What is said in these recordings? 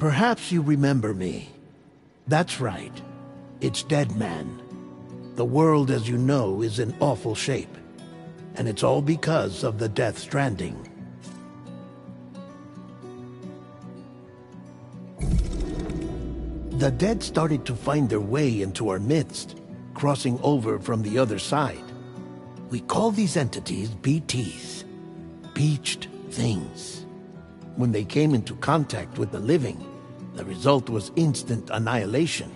Perhaps you remember me. That's right. It's Dead Man. The world, as you know, is in awful shape. And it's all because of the Death Stranding. The dead started to find their way into our midst, crossing over from the other side. We call these entities BTs, Beached Things. When they came into contact with the living, the result was instant annihilation.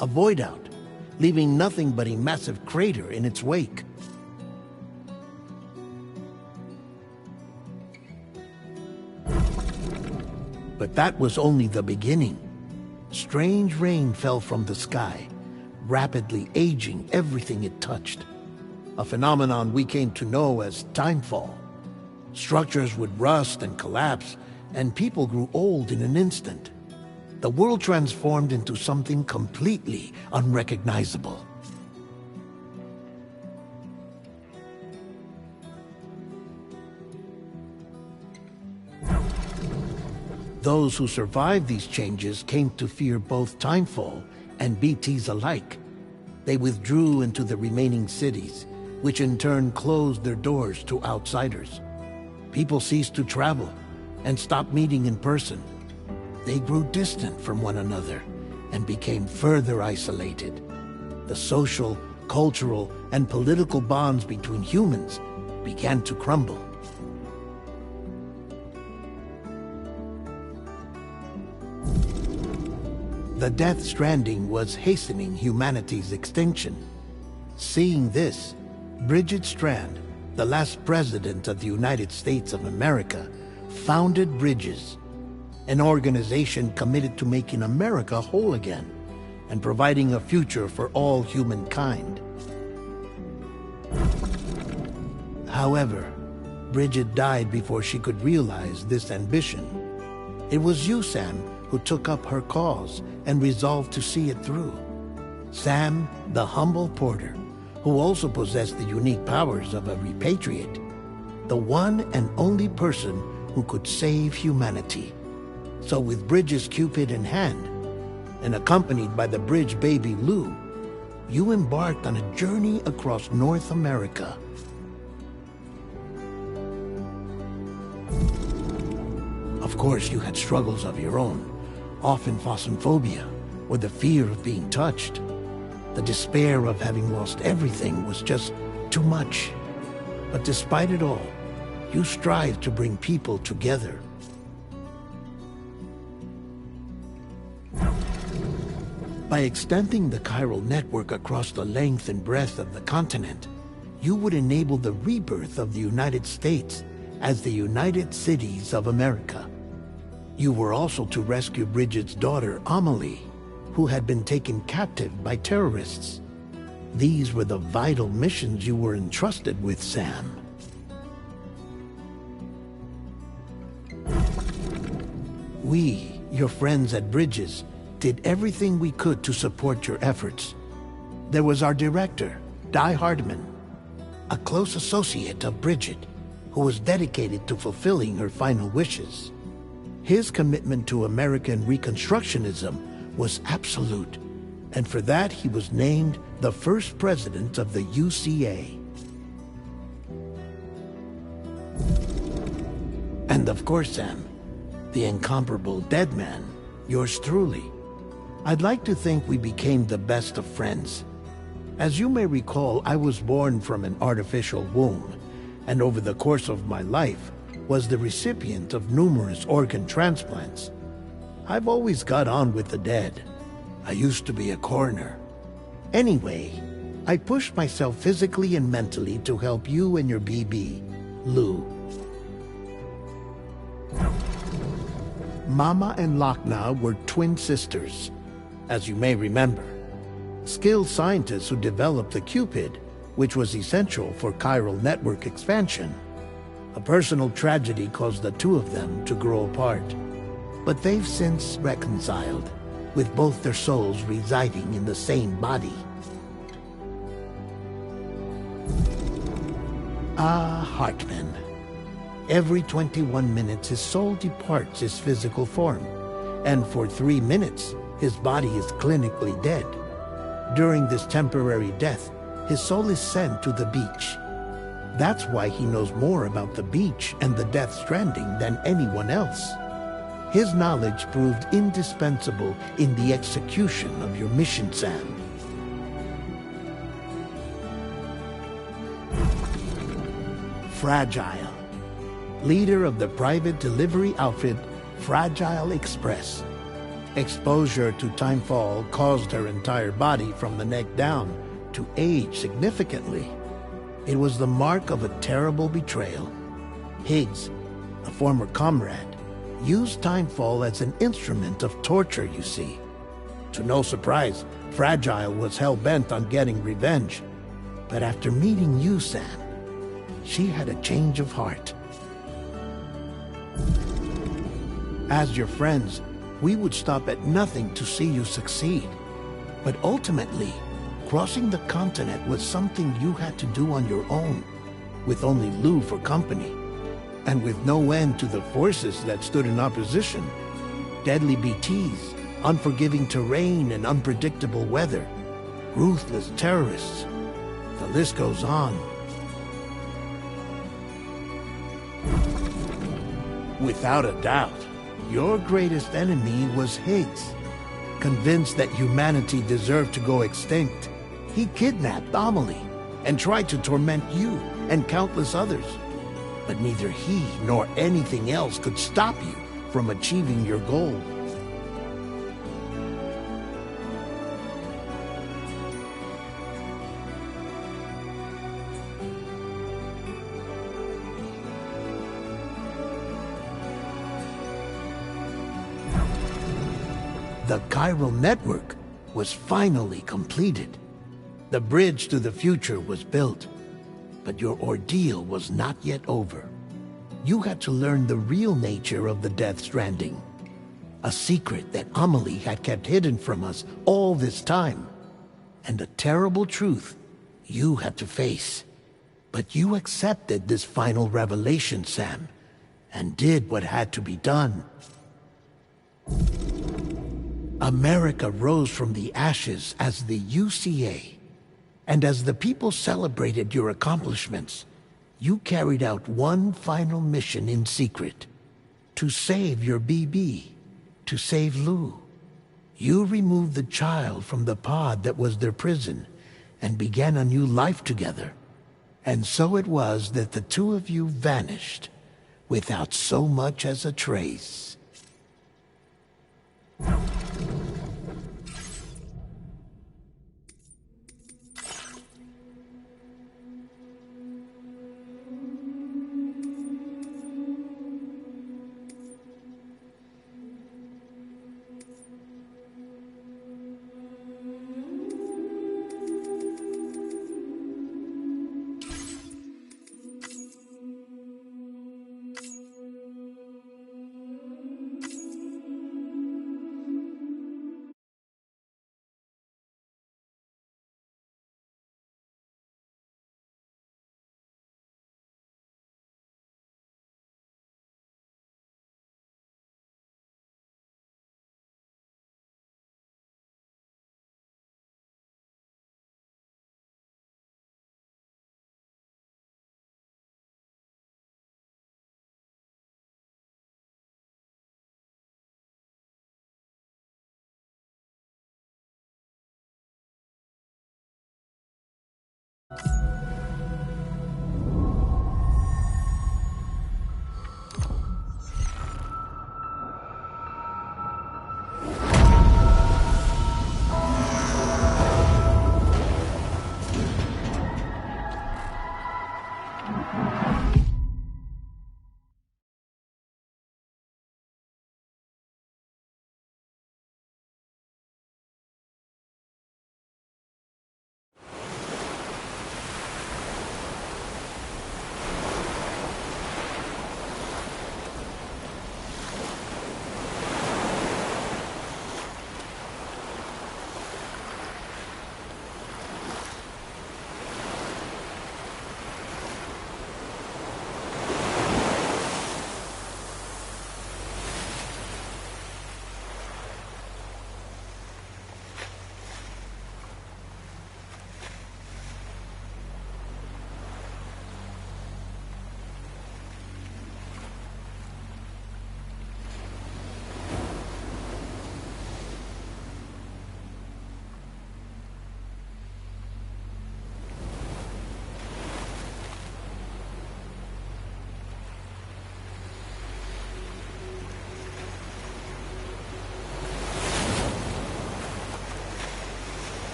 A void out, leaving nothing but a massive crater in its wake. But that was only the beginning. Strange rain fell from the sky, rapidly aging everything it touched. A phenomenon we came to know as timefall. Structures would rust and collapse, and people grew old in an instant. The world transformed into something completely unrecognizable. Those who survived these changes came to fear both timefall and BTs alike. They withdrew into the remaining cities, which in turn closed their doors to outsiders. People ceased to travel and stopped meeting in person. They grew distant from one another and became further isolated. The social, cultural, and political bonds between humans began to crumble. The Death Stranding was hastening humanity's extinction. Seeing this, Bridget Strand, the last president of the United States of America, founded Bridges, an organization committed to making America whole again and providing a future for all humankind. However, Bridget died before she could realize this ambition. It was you, Sam, who took up her cause and resolved to see it through. Sam, the humble porter, who also possessed the unique powers of a repatriate, the one and only person who could save humanity. So with Bridges' Cupid in hand, and accompanied by the bridge baby Lou, you embarked on a journey across North America. Of course, you had struggles of your own, often phasmophobia, or the fear of being touched. The despair of having lost everything was just too much. But despite it all, you strived to bring people together. By extending the chiral network across the length and breadth of the continent, you would enable the rebirth of the United States as the United Cities of America. You were also to rescue Bridget's daughter, Amelie, who had been taken captive by terrorists. These were the vital missions you were entrusted with, Sam. We, your friends at Bridges, did everything we could to support your efforts. There was our director, Di Hardman, a close associate of Bridget, who was dedicated to fulfilling her final wishes. His commitment to American Reconstructionism was absolute, and for that he was named the first president of the UCA. And of course, Sam, the incomparable Dead Man, yours truly. I'd like to think we became the best of friends. As you may recall, I was born from an artificial womb, and over the course of my life, was the recipient of numerous organ transplants. I've always got on with the dead. I used to be a coroner. Anyway, I pushed myself physically and mentally to help you and your BB, Lou. Mama and Lochna were twin sisters, as you may remember. Skilled scientists who developed the Cupid, which was essential for chiral network expansion. A personal tragedy caused the two of them to grow apart. But they've since reconciled, with both their souls residing in the same body. Ah, Hartman. Every 21 minutes his soul departs his physical form, and for 3 minutes, his body is clinically dead. During this temporary death, his soul is sent to the beach. That's why he knows more about the beach and the Death Stranding than anyone else. His knowledge proved indispensable in the execution of your mission, Sam. Fragile, leader of the private delivery outfit Fragile Express. Exposure to timefall caused her entire body from the neck down to age significantly. It was the mark of a terrible betrayal. Higgs, a former comrade, used timefall as an instrument of torture, you see. To no surprise, Fragile was hell-bent on getting revenge. But after meeting you, Sam, she had a change of heart. As your friends, we would stop at nothing to see you succeed. But ultimately, crossing the continent was something you had to do on your own, with only Lou for company, and with no end to the forces that stood in opposition. Deadly BTs, unforgiving terrain and unpredictable weather, ruthless terrorists. The list goes on. Without a doubt, your greatest enemy was Higgs. Convinced that humanity deserved to go extinct, he kidnapped Amelie and tried to torment you and countless others. But neither he nor anything else could stop you from achieving your goal. The chiral network was finally completed. The bridge to the future was built, but your ordeal was not yet over. You had to learn the real nature of the Death Stranding, a secret that Amelie had kept hidden from us all this time, and a terrible truth you had to face. But you accepted this final revelation, Sam, and did what had to be done. America rose from the ashes as the UCA, and as the people celebrated your accomplishments, you carried out one final mission in secret. To save your BB, to save Lou. You removed the child from the pod that was their prison, and began a new life together. And so it was that the two of you vanished, without so much as a trace.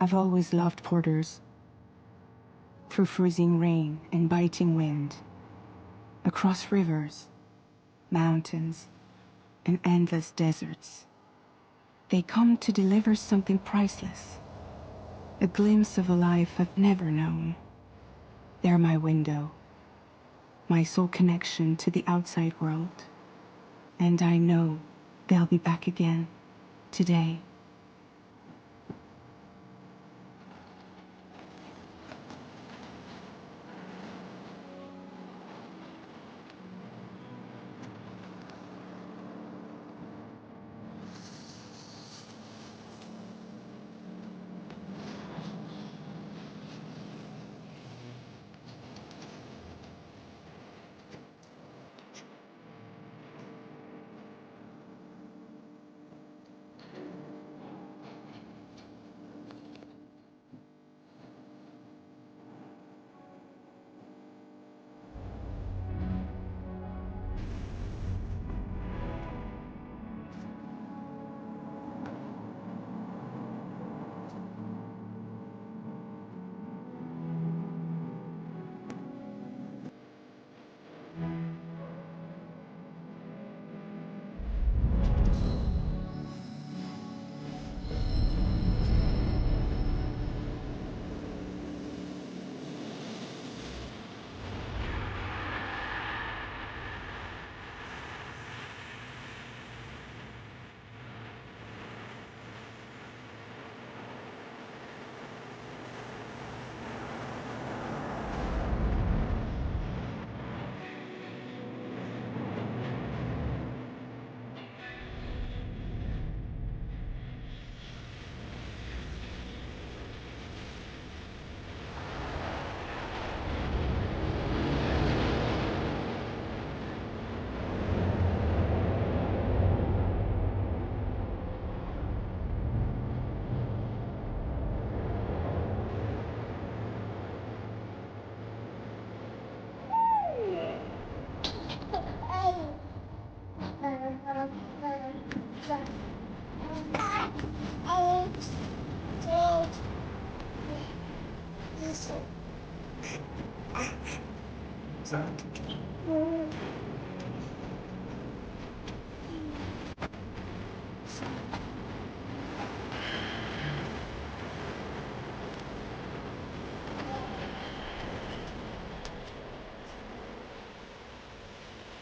I've always loved porters. Through freezing rain and biting wind, across rivers, mountains, and endless deserts, they come to deliver something priceless, a glimpse of a life I've never known. They're my window, my sole connection to the outside world. And I know they'll be back again today.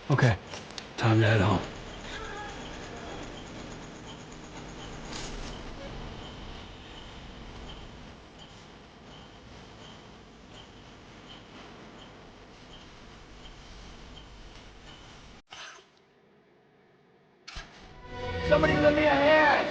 Okay, time to head home. Somebody lend me a hand!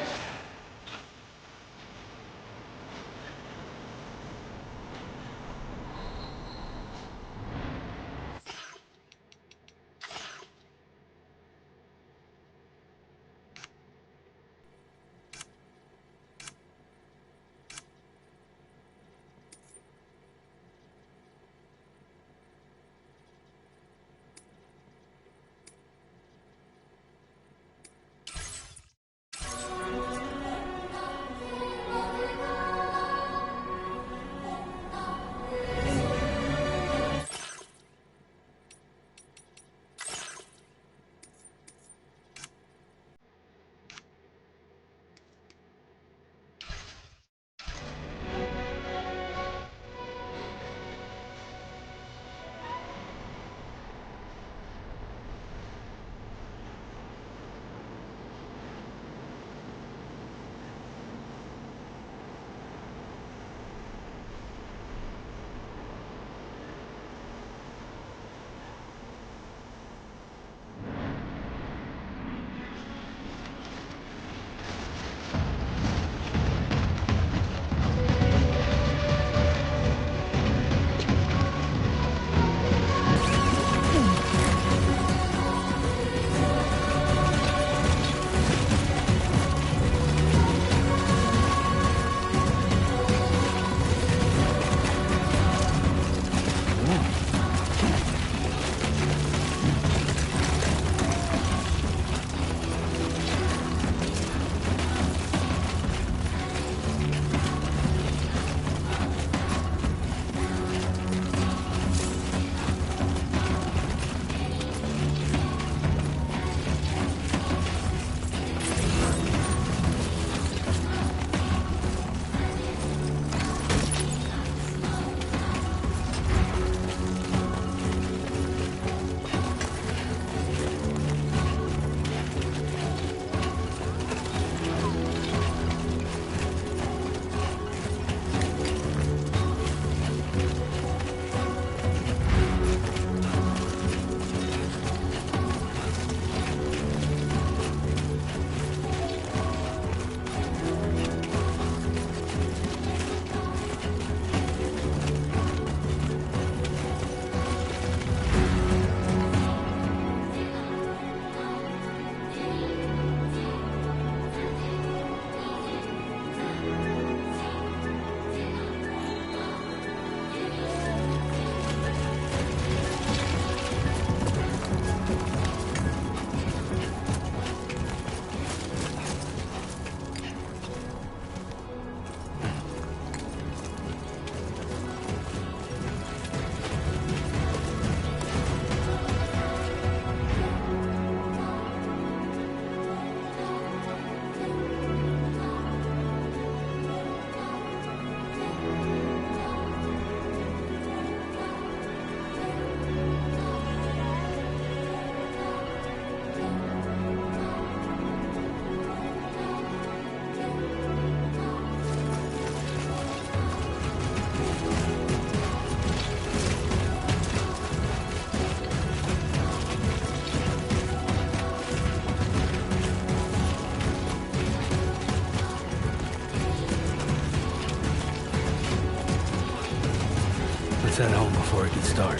Let's head home before it gets dark.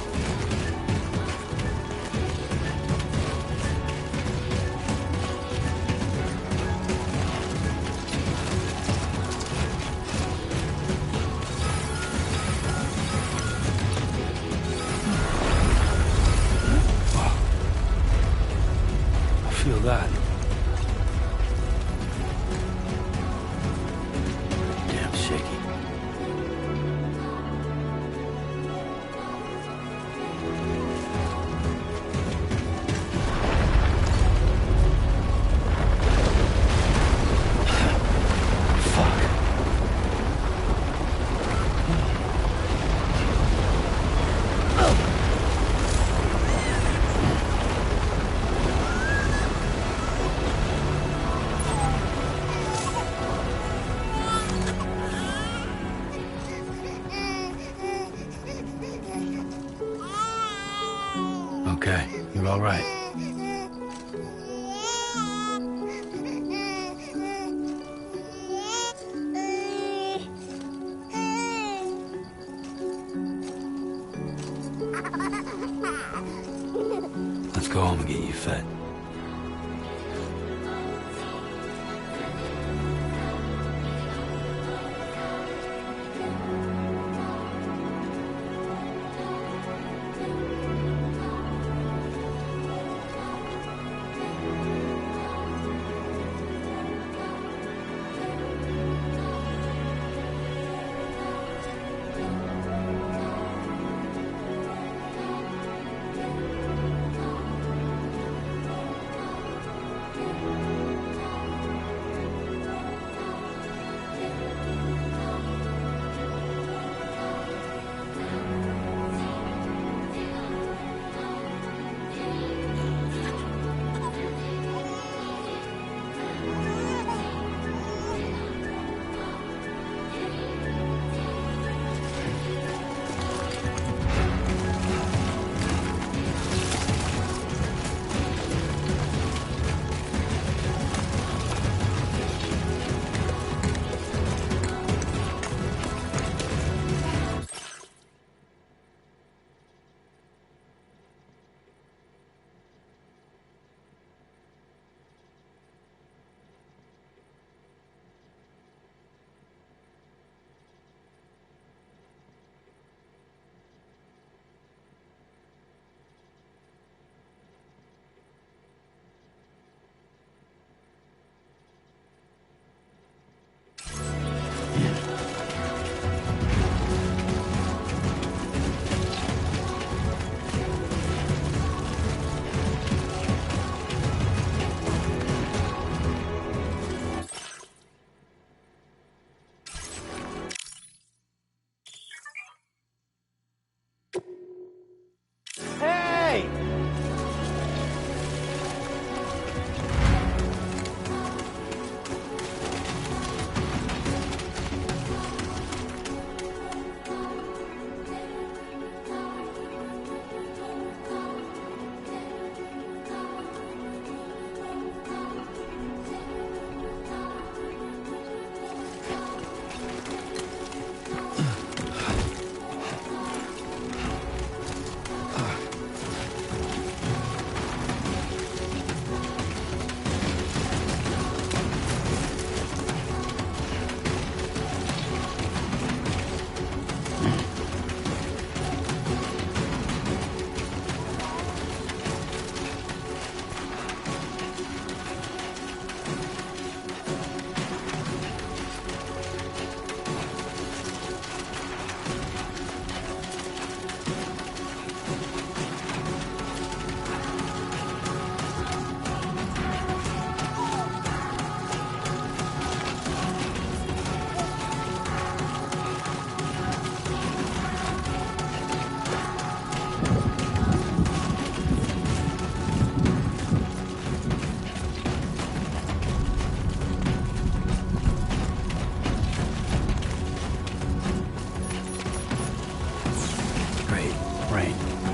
Feel that. Damn shaky. Okay, you're all right. Let's go home and get you fed.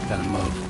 Gotta move.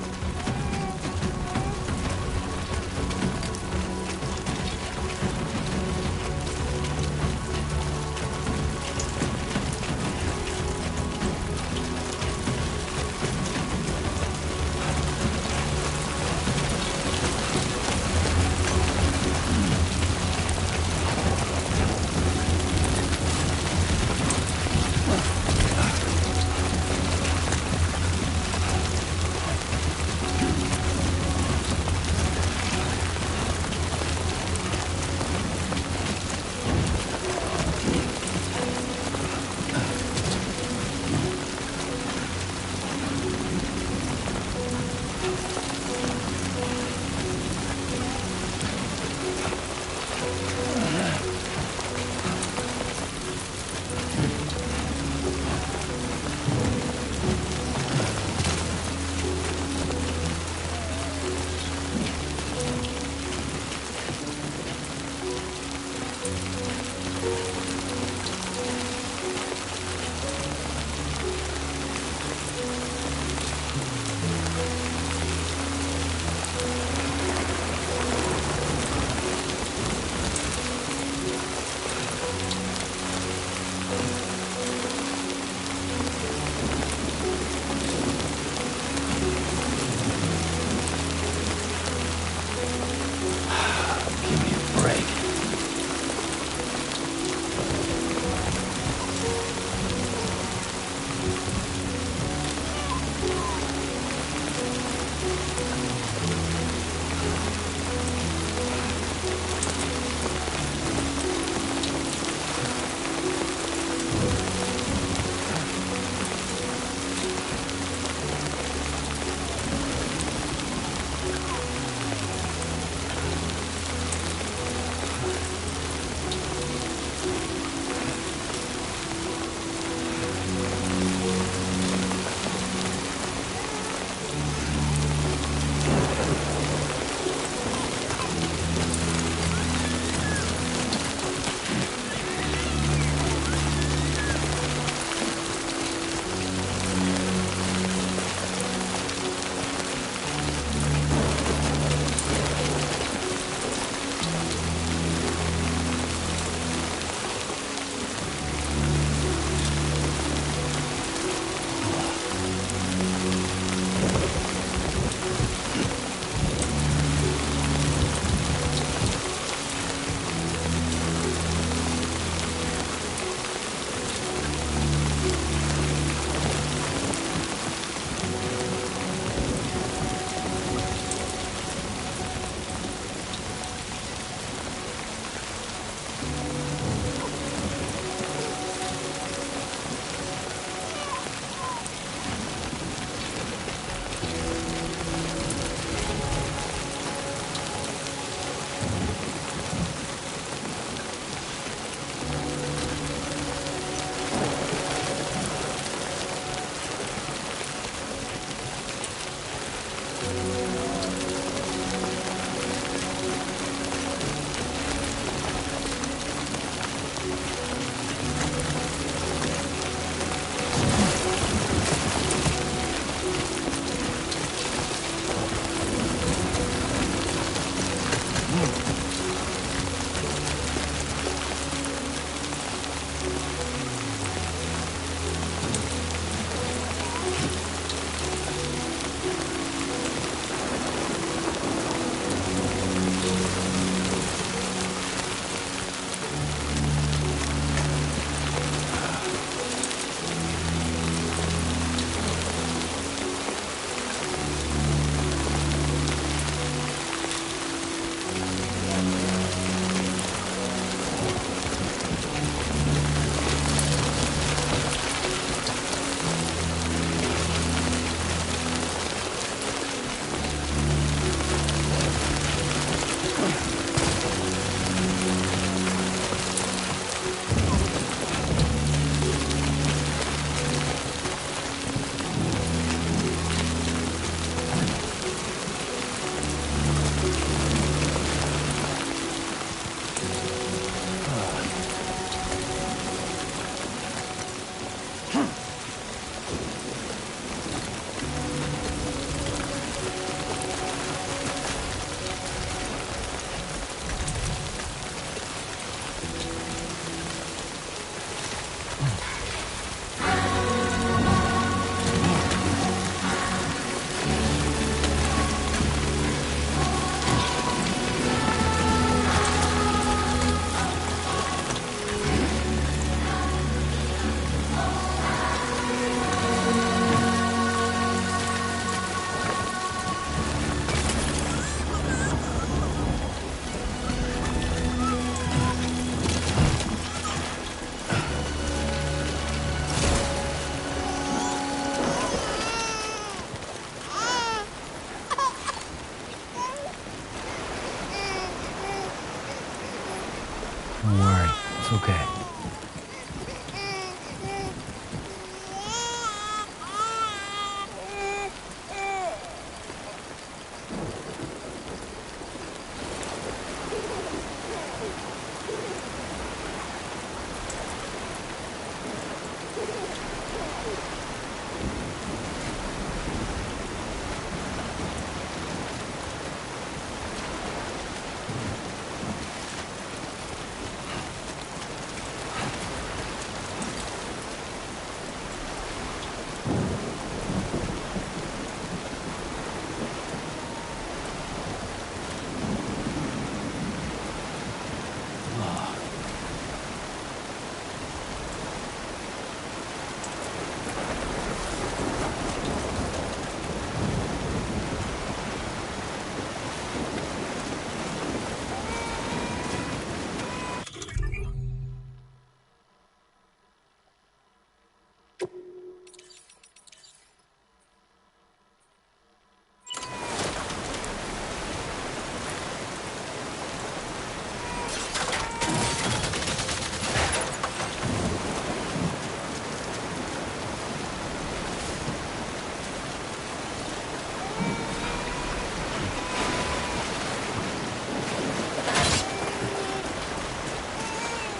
It's okay.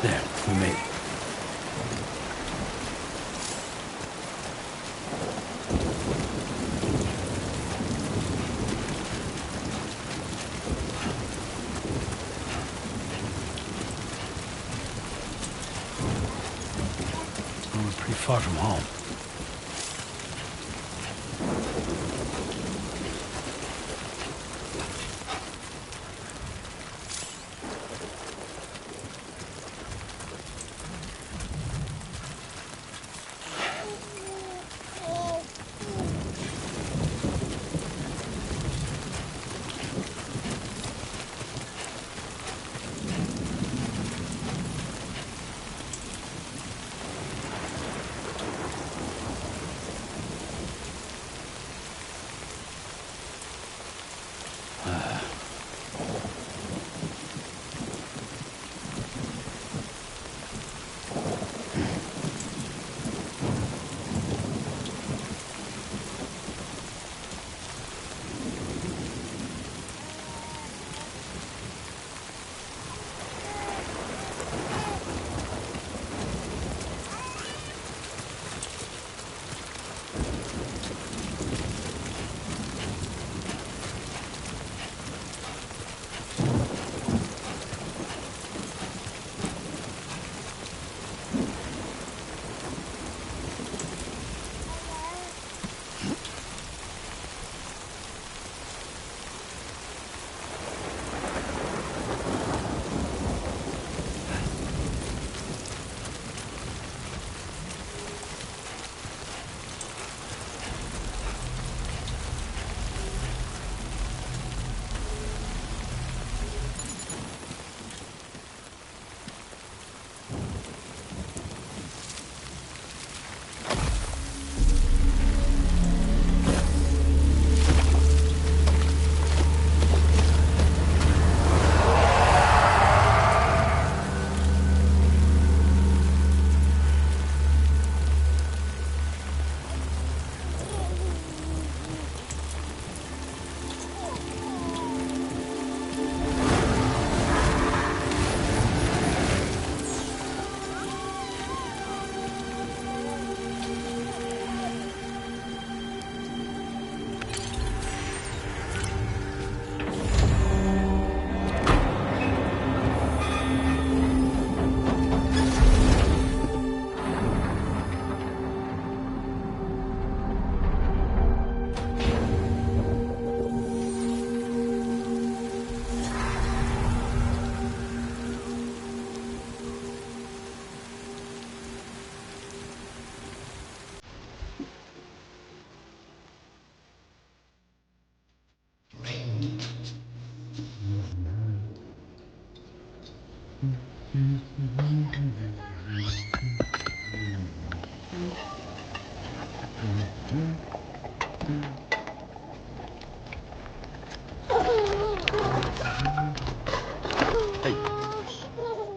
There, we made it. We're pretty far from home.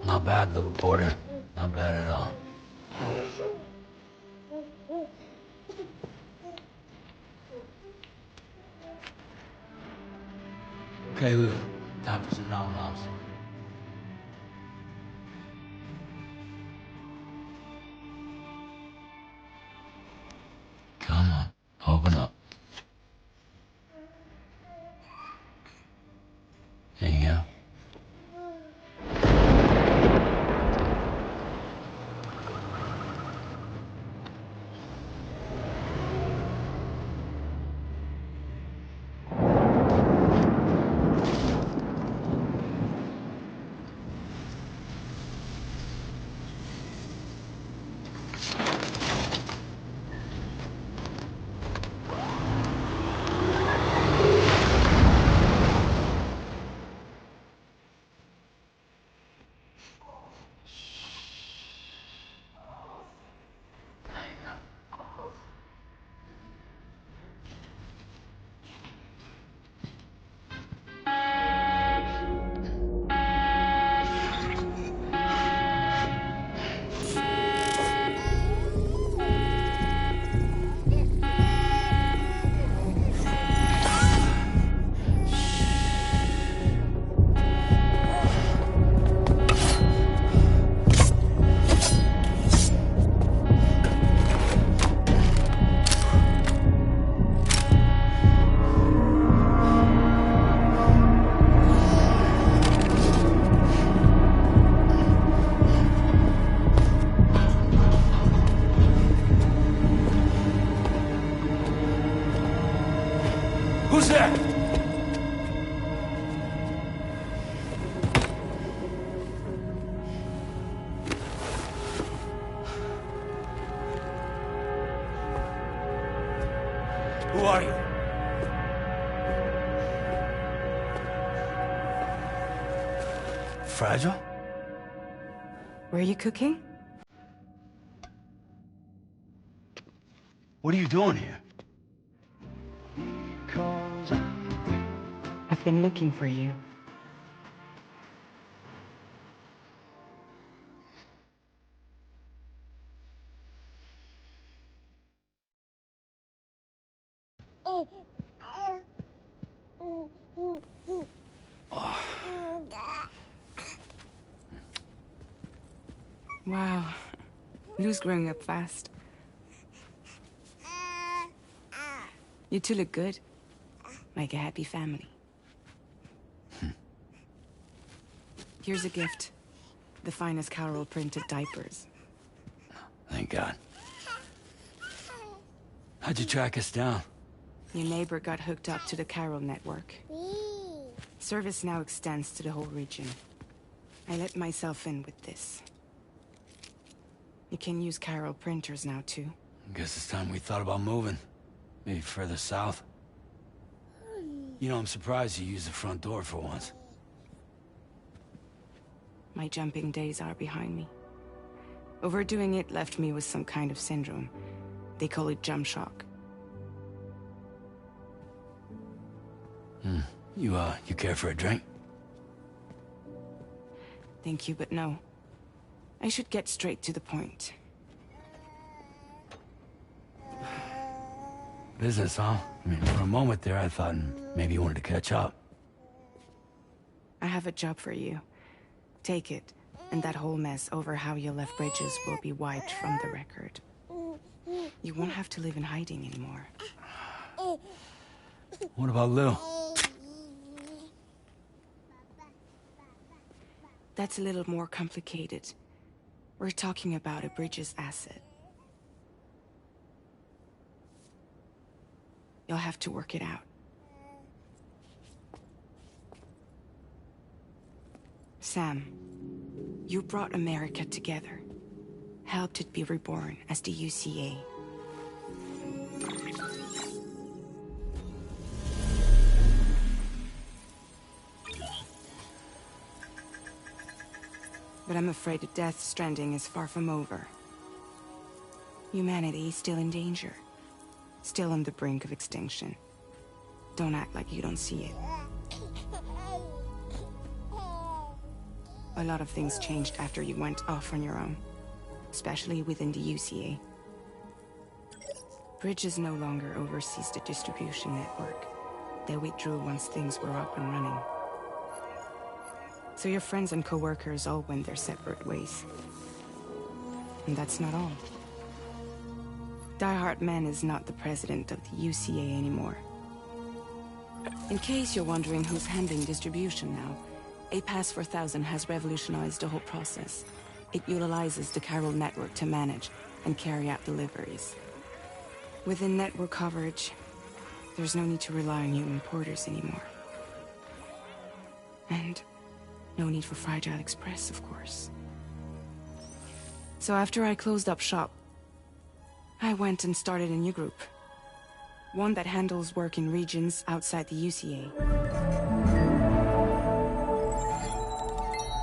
Not bad, little porter. bad at all. Okay, Lou. Time for some nom-noms. Come on, open up. There you go. Who's there? Who are you? Fragile? Were you cooking? What are you doing here? I've been looking for you. Wow. Lou's growing up fast. You two look good. Like a happy family. Here's a gift. The finest Chiral printed diapers. Thank God. How'd you track us down? Your neighbor got hooked up to the Chiral network. Service now extends to the whole region. I let myself in with this. You can use Chiral printers now too. Guess it's time we thought about moving. Maybe further south. You know, I'm surprised you used the front door for once. My jumping days are behind me. Overdoing it left me with some kind of syndrome. They call it jump shock. You care for a drink? Thank you, but no. I should get straight to the point. Business, huh? I mean, for a moment there, I thought maybe you wanted to catch up. I have a job for you. Take it, and that whole mess over how you left bridges will be wiped from the record. You won't have to live in hiding anymore. What about Lou? That's a little more complicated. We're talking about a bridges asset. You'll have to work it out. Sam, you brought America together. Helped it be reborn as the UCA. But I'm afraid the death Stranding is far from over. Humanity is still in danger. Still on the brink of extinction. Don't act like you don't see it. A lot of things changed after you went off on your own. especially within the UCA. Bridges no longer oversees the distribution network. They withdrew once things were up and running. So your friends and co-workers all went their separate ways. And that's not all. Die Hartman is not the president of the UCA anymore. In case you're wondering who's handling distribution now, A Pass 4000 has revolutionized the whole process. It utilizes the Chiral network to manage and carry out deliveries. Within network coverage, there's no need to rely on human porters anymore. And no need for Fragile Express, of course. So after I closed up shop, I went and started a new group. One that handles work in regions outside the UCA.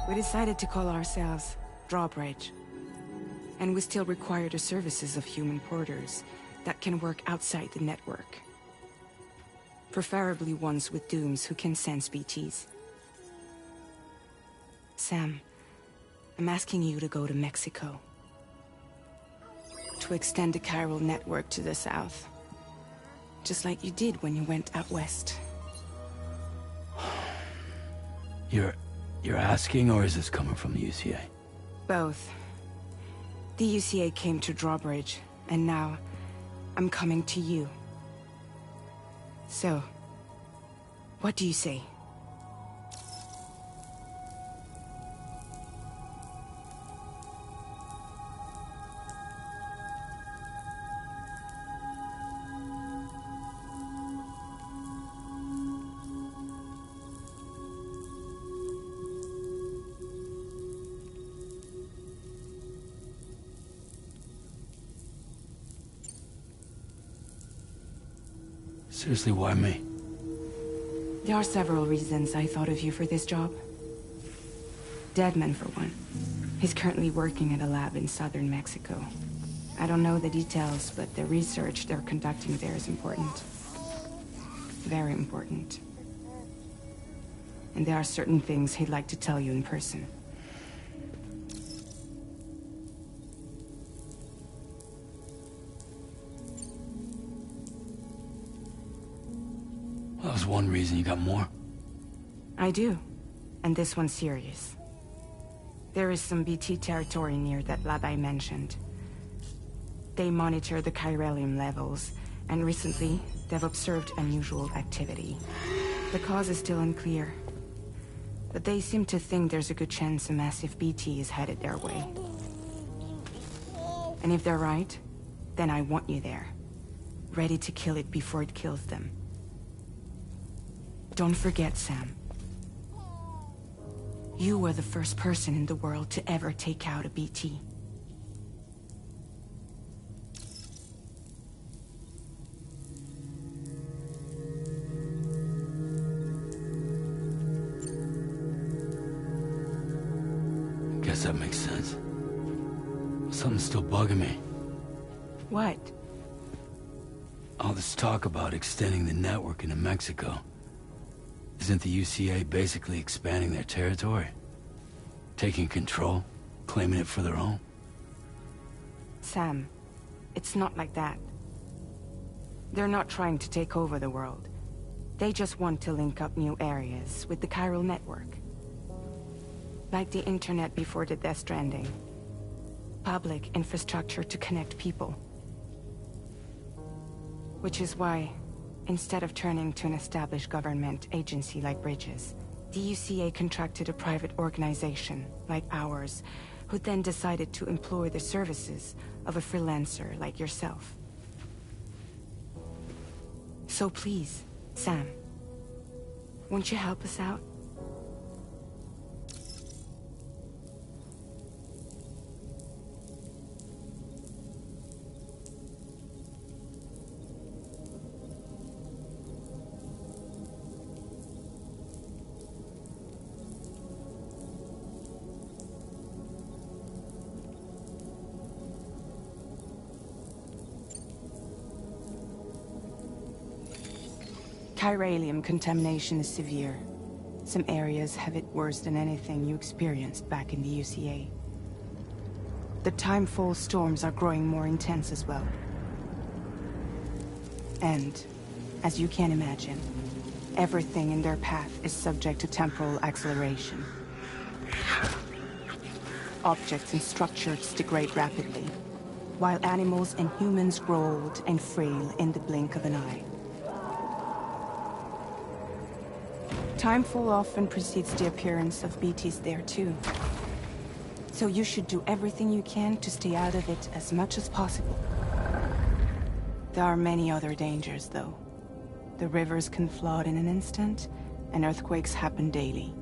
We decided to call ourselves Drawbridge. And we still require the services of human porters that can work outside the network. Preferably ones with dooms who can sense BTs. Sam, I'm asking you to go to Mexico. To extend the Chiral network to the south. Just like you did when you went out west. You're asking, or is this coming from the UCA? Both. The UCA came to Drawbridge, and now I'm coming to you. So, what do you say? Seriously, why me? There are several reasons I thought of you for this job. Deadman, for one. He's currently working at a lab in southern Mexico. I don't know the details, but the research they're conducting there is important. Very important. And there are certain things he'd like to tell you in person. That was one reason. You got more? I do. And this one's serious. There is some BT territory near that lab I mentioned. They monitor the chiralium levels, and recently, they've observed unusual activity. The cause is still unclear. But they seem to think there's a good chance a massive BT is headed their way. And if they're right, then I want you there. Ready to kill it before it kills them. Don't forget, Sam. You were the first person in the world to ever take out a BT. Guess that makes sense. Something's still bugging me. What? All this talk about extending the network into Mexico. Isn't the UCA basically expanding their territory? Taking control? Claiming it for their own? Sam, it's not like that. They're not trying to take over the world. They just want to link up new areas with the Chiral network. Like the internet before the Death Stranding. Public infrastructure to connect people. Which is why, instead of turning to an established government agency like Bridges, the UCA contracted a private organization, like ours, who then decided to employ the services of a freelancer like yourself. So please, Sam, won't you help us out? Chiralium contamination is severe. Some areas have it worse than anything you experienced back in the UCA. The timefall storms are growing more intense as well. And, as you can imagine, everything in their path is subject to temporal acceleration. Objects and structures degrade rapidly, while animals and humans grow old and frail in the blink of an eye. Timefall often precedes the appearance of BTs there too. So you should do everything you can to stay out of it as much as possible. There are many other dangers, though. The rivers can flood in an instant, and earthquakes happen daily.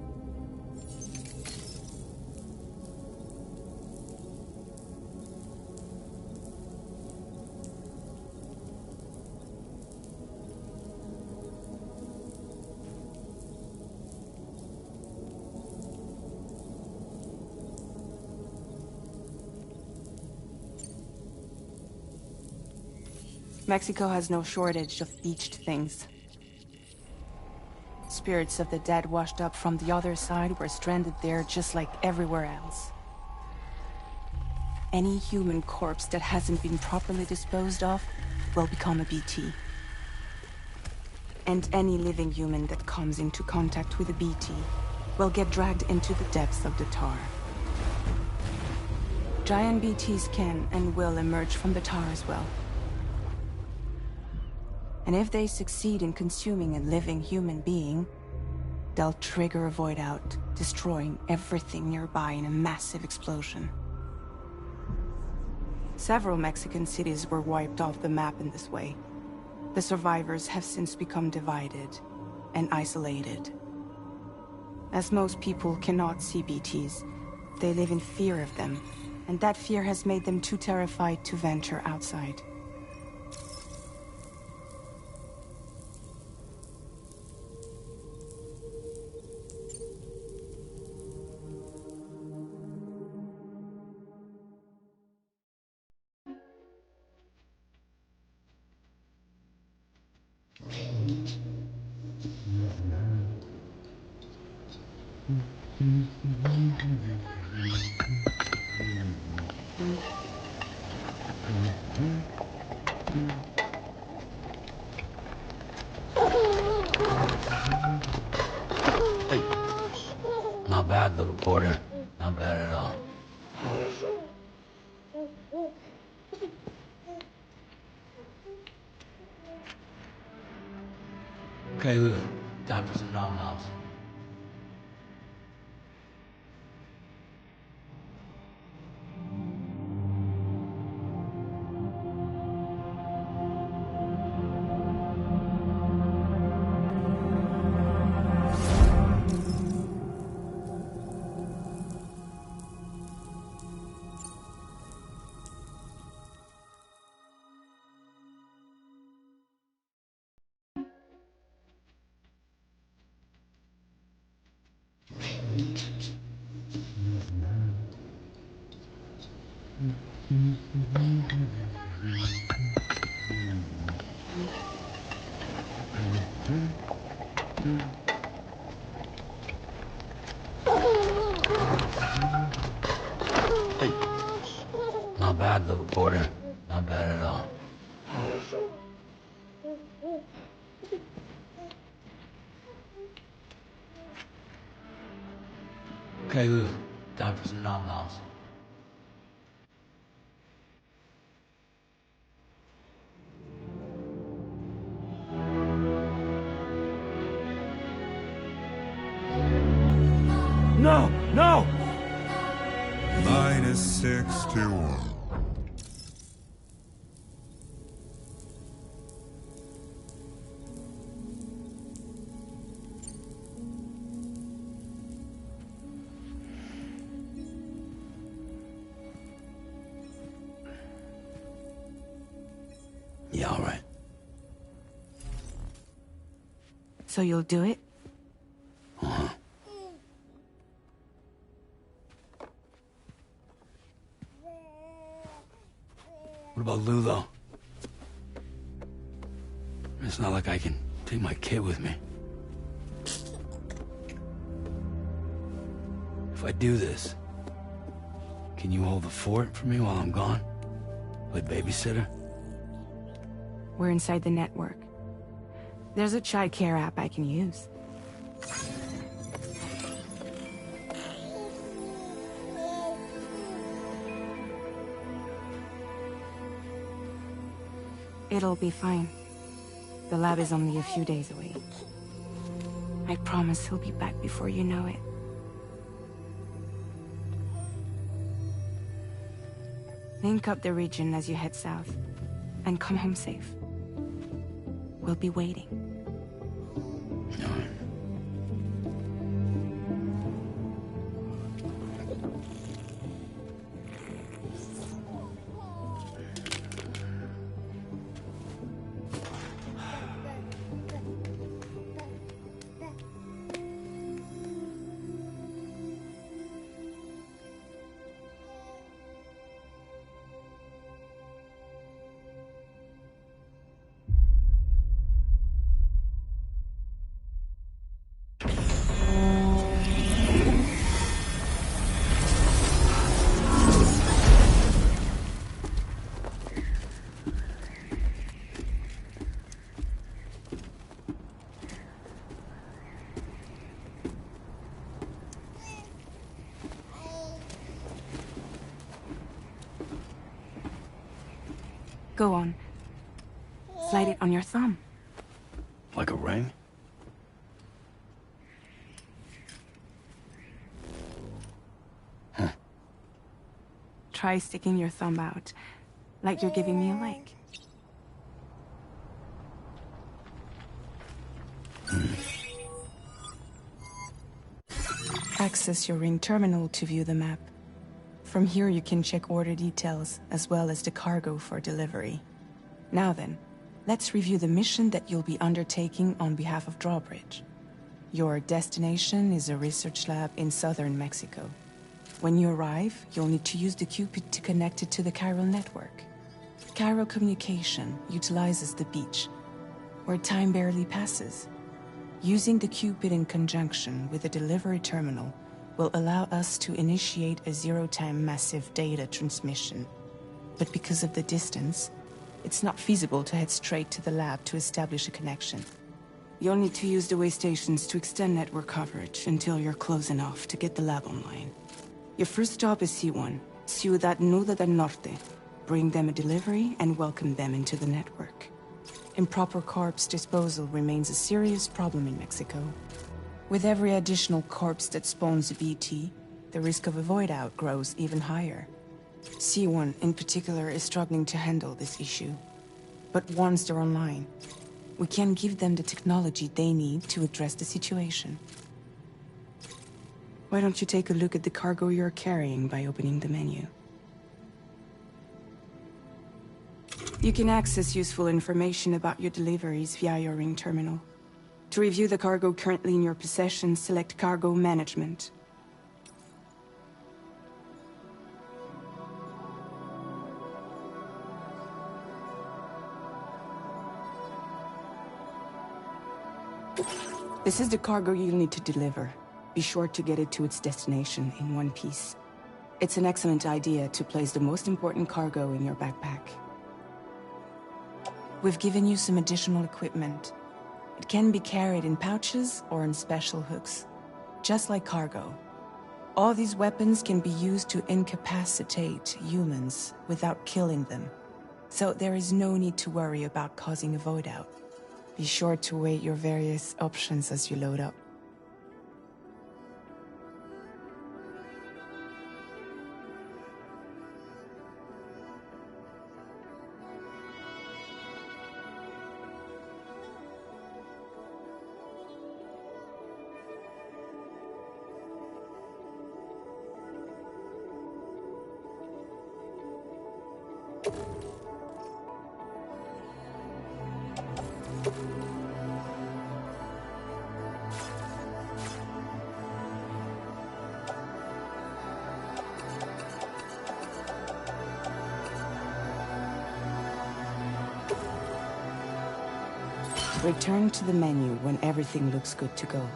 Mexico has no shortage of beached things. Spirits of the dead washed up from the other side were stranded there just like everywhere else. Any human corpse that hasn't been properly disposed of will become a BT. And any living human that comes into contact with a BT will get dragged into the depths of the tar. Giant BTs can and will emerge from the tar as well. And if they succeed in consuming a living human being, they'll trigger a void out, destroying everything nearby in a massive explosion. Several Mexican cities were wiped off the map in this way. The survivors have since become divided and isolated. As most people cannot see BTs, they live in fear of them, and that fear has made them too terrified to venture outside. Not bad, little porter. Not bad at all. Okay, Lou. Time for some nom-noms. Not bad, little porter. Not bad at all. Okay, Lou. Time for some nom-noms. No! No! -61. Yeah, all right. So you'll do it? Uh-huh. What about Lou, though? It's not like I can take my kid with me. If I do this, Can you hold the fort for me while I'm gone? Play babysitter? We're inside the network. There's a child care app I can use. It'll be fine. The lab is only a few days away. I promise he'll be back before you know it. Link up the region as you head south, and come home safe. We'll be waiting. Go on. Slide it on your thumb. Like a ring? Huh. Try sticking your thumb out, like you're giving me a like. Access your ring terminal to view the map. From here you can check order details, as well as the cargo for delivery. Now then, let's review the mission that you'll be undertaking on behalf of Drawbridge. Your destination is a research lab in southern Mexico. When you arrive, you'll need to use the Cupid to connect it to the Chiral network. Chiral communication utilizes the beach, where time barely passes. Using the Cupid in conjunction with the delivery terminal will allow us to initiate a zero-time massive data transmission. But because of the distance, it's not feasible to head straight to the lab to establish a connection. You'll need to use the way stations to extend network coverage until you're close enough to get the lab online. Your first stop is C1, Ciudad Nuda del Norte. Bring them a delivery and welcome them into the network. Improper corpse disposal remains a serious problem in Mexico. With every additional corpse that spawns a BT, the risk of a void out grows even higher. C1 in particular is struggling to handle this issue. But once they're online, we can give them the technology they need to address the situation. Why don't you take a look at the cargo you're carrying by opening the menu? You can access useful information about your deliveries via your ring terminal. To review the cargo currently in your possession, select Cargo Management. This is the cargo you'll need to deliver. Be sure to get it to its destination in one piece. It's an excellent idea to place the most important cargo in your backpack. We've given you some additional equipment. It can be carried in pouches or in special hooks, just like cargo. All these weapons can be used to incapacitate humans without killing them, so there is no need to worry about causing a void out. Be sure to weigh your various options as you load up. Return to the menu when everything looks good to go.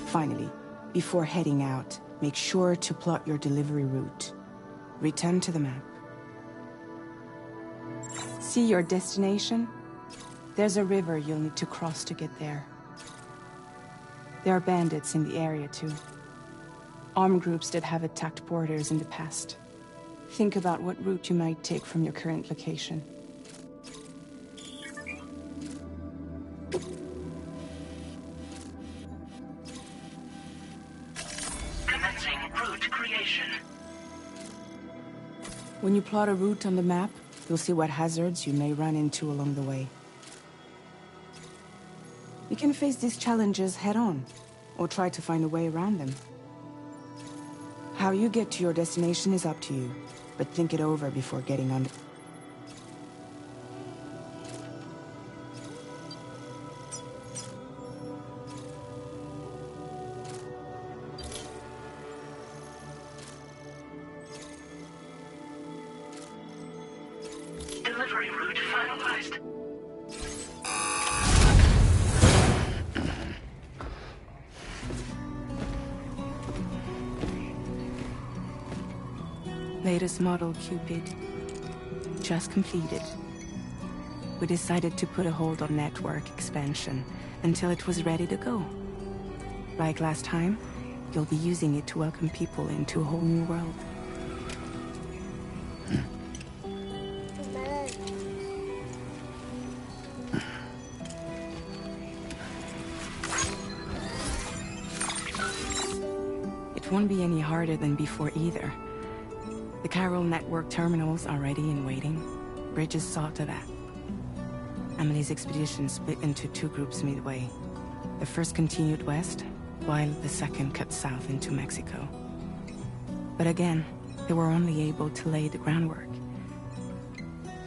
Finally, before heading out, make sure to plot your delivery route. Return to the map. See your destination? There's a river you'll need to cross to get there. There are bandits in the area too. Armed groups that have attacked borders in the past. Think about what route you might take from your current location. Commencing route creation. When you plot a route on the map, you'll see what hazards you may run into along the way. You can face these challenges head-on, or try to find a way around them. How you get to your destination is up to you, but think it over before getting on. Delivery route finalized. Latest model Cupid. Just completed. We decided to put a hold on network expansion until it was ready to go. Like last time, you'll be using it to welcome people into a whole new world. It won't be any harder than before either. The Chiral network terminals are ready and waiting. Bridges saw to that. Emily's expedition split into two groups midway. The first continued west, while the second cut south into Mexico. But again, they were only able to lay the groundwork.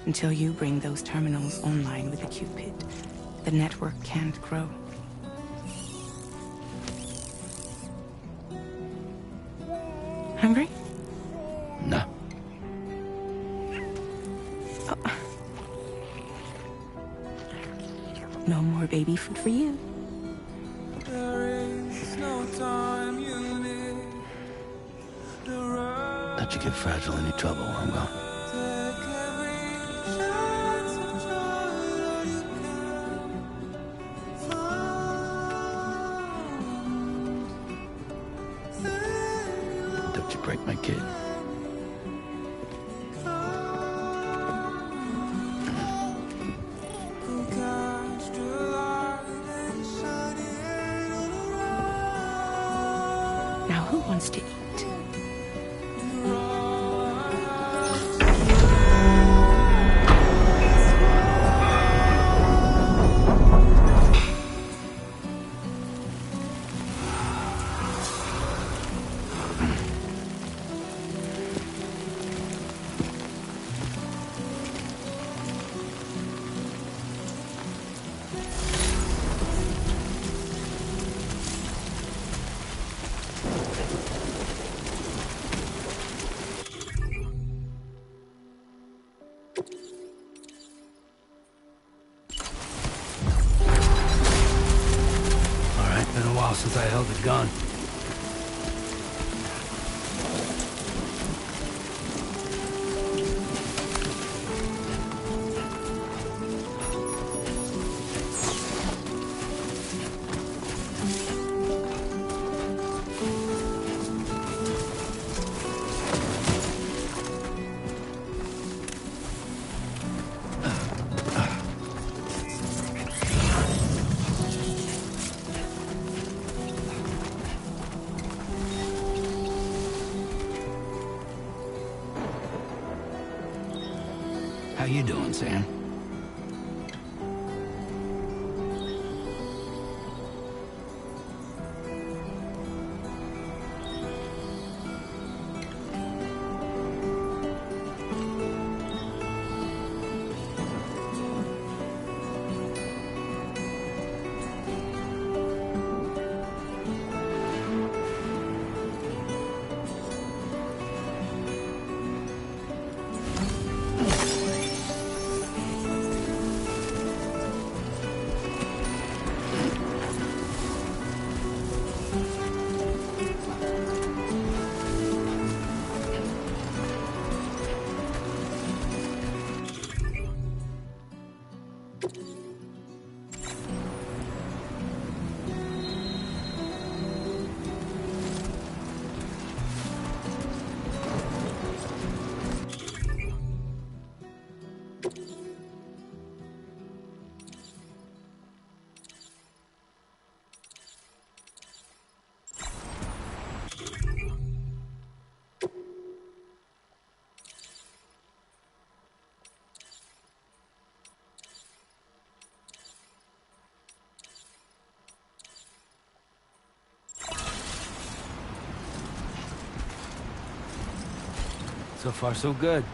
Until you bring those terminals online with the Cupid, the network can't grow. Hungry? No. No more baby food for you. Let you get fragile any trouble, I'm gone. Don't you break my kid. Now who wants to eat? Since I held a gun. How you doing, Sam? So far, so good.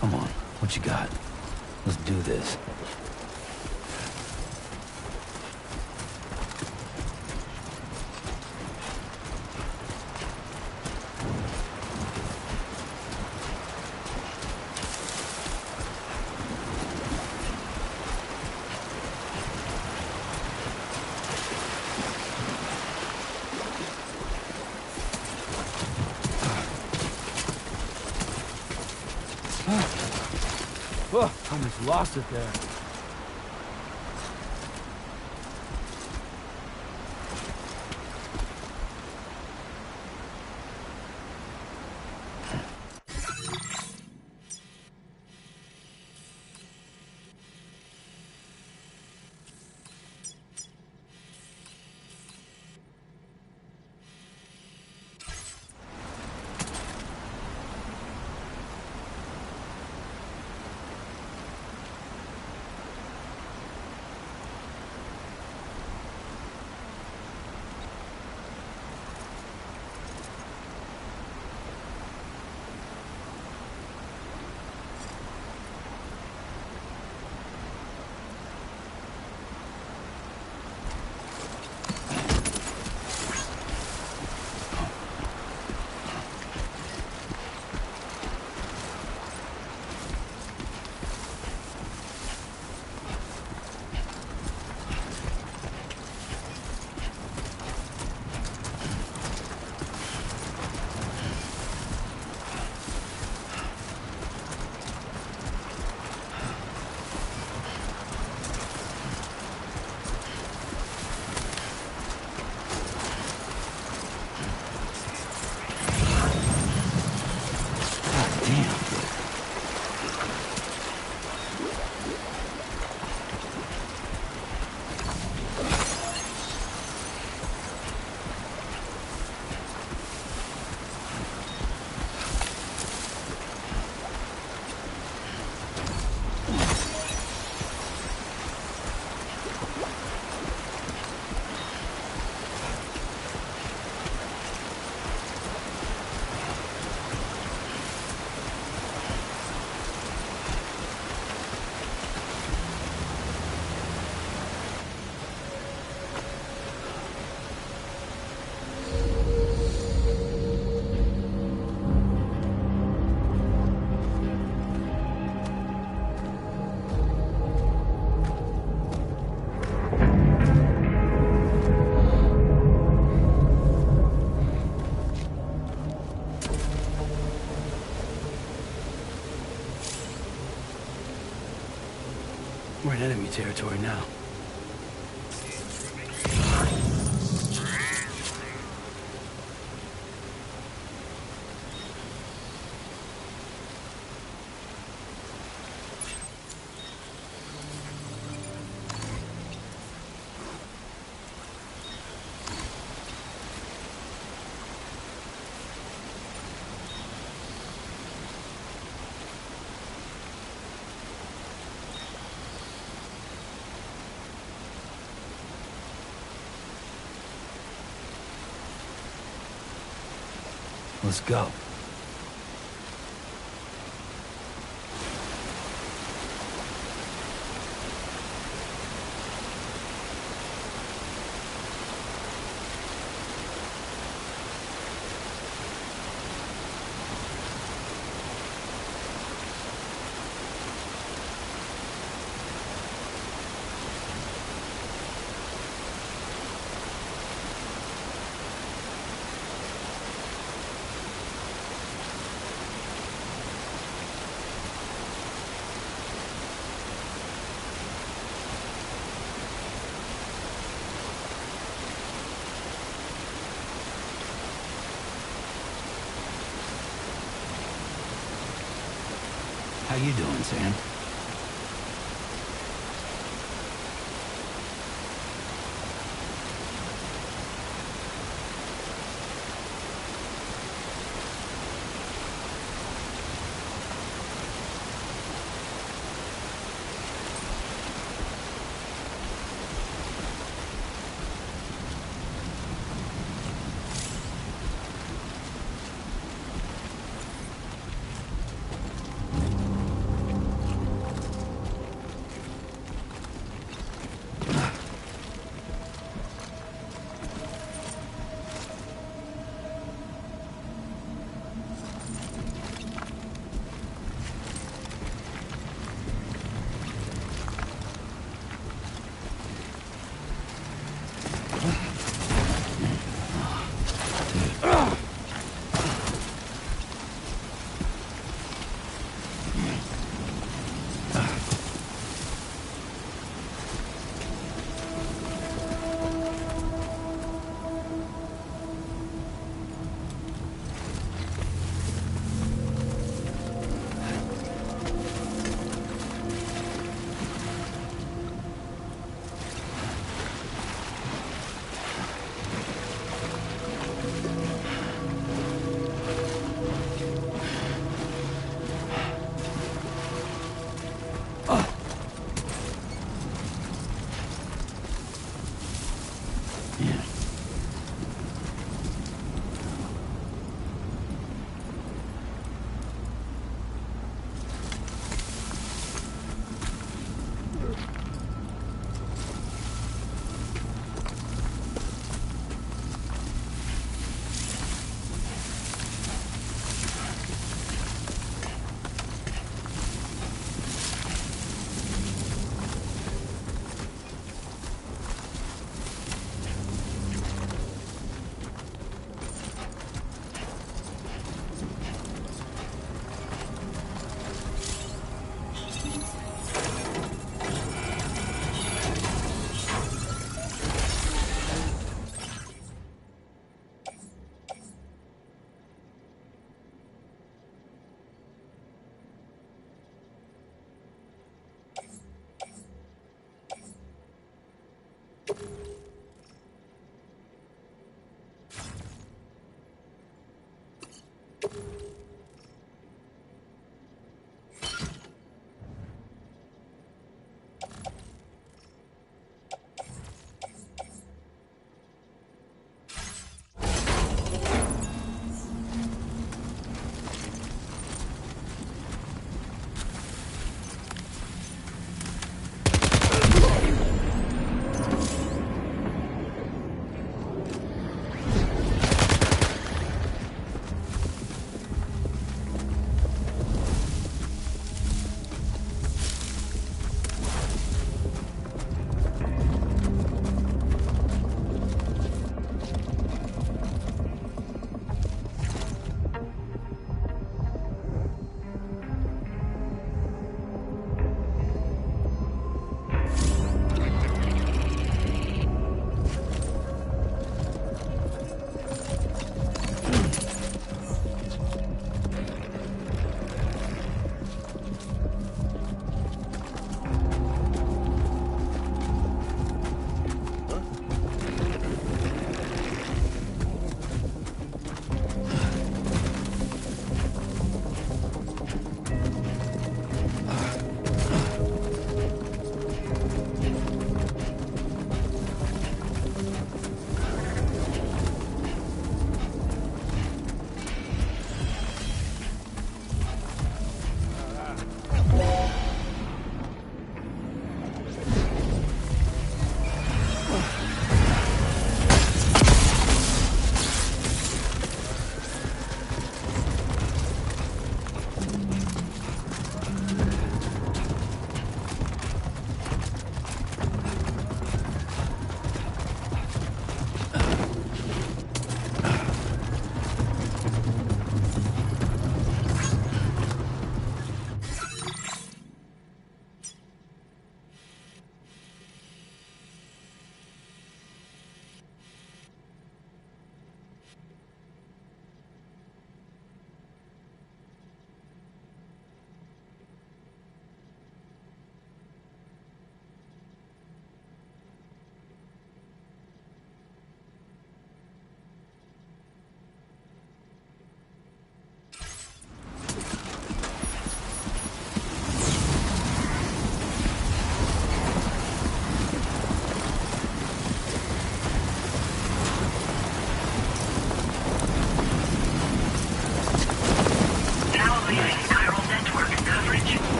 Come on, what you got? Let's do this. Oh, almost lost it there. We're in enemy territory now. Let's go. How you doing, Sam?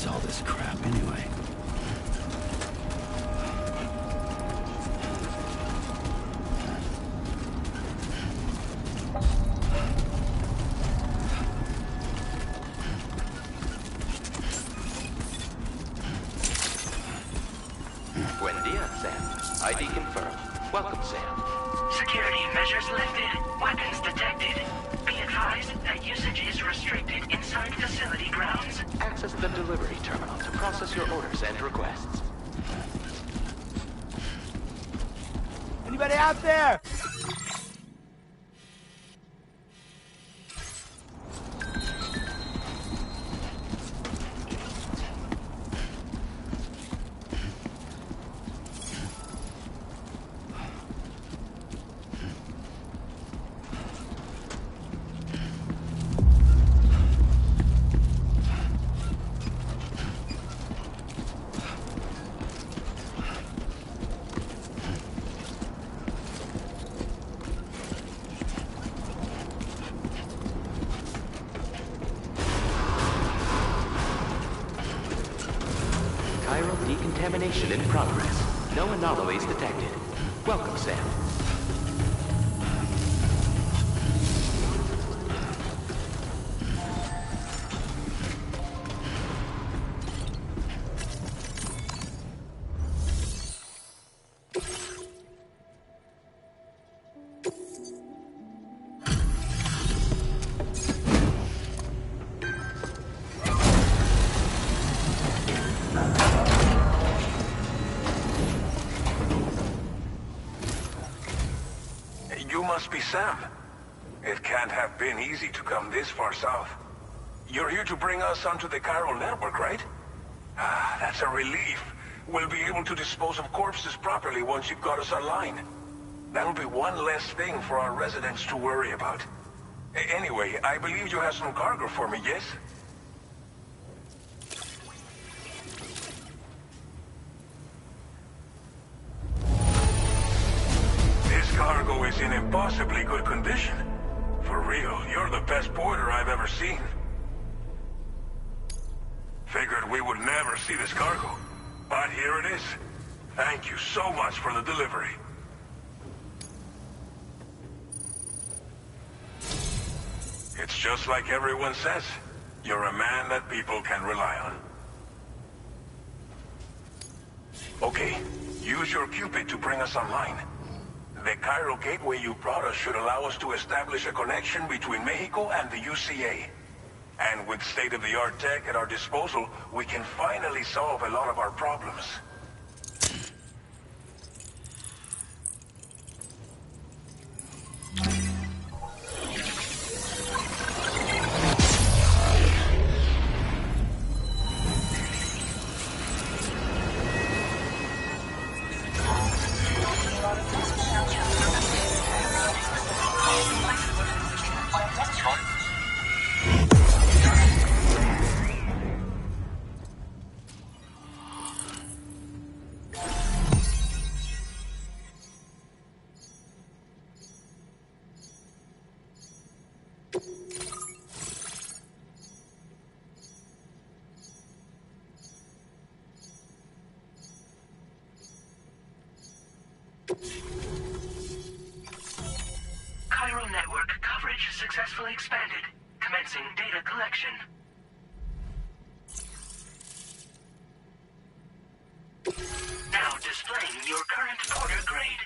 needs all this crap anyway? Buen dia, Sam. ID confirmed. Welcome, Sam. Security measures lifted. Weapons detected. Be advised that usage is restricted inside facility grounds. Access the delivery terminal to process your orders and requests. Anybody out there? Decontamination in progress. No anomalies detected. Welcome, Sam. You must be Sam. It can't have been easy to come this far south. You're here to bring us onto the Chiral network, right? Ah, that's a relief. We'll be able to dispose of corpses properly once you've got us online. That'll be one less thing for our residents to worry about. Anyway, I believe you have some cargo for me, yes? This cargo is in impossibly good condition. For real, you're the best porter I've ever seen. Figured we would never see this cargo, but here it is. Thank you so much for the delivery. It's just like everyone says. You're a man that people can rely on. Okay, use your Cupid to bring us online. The Chiral gateway you brought us should allow us to establish a connection between Mexico and the UCA. And with state-of-the-art tech at our disposal, we can finally solve a lot of our problems. Chiral network coverage successfully expanded. Commencing data collection. Now displaying your current porter grade.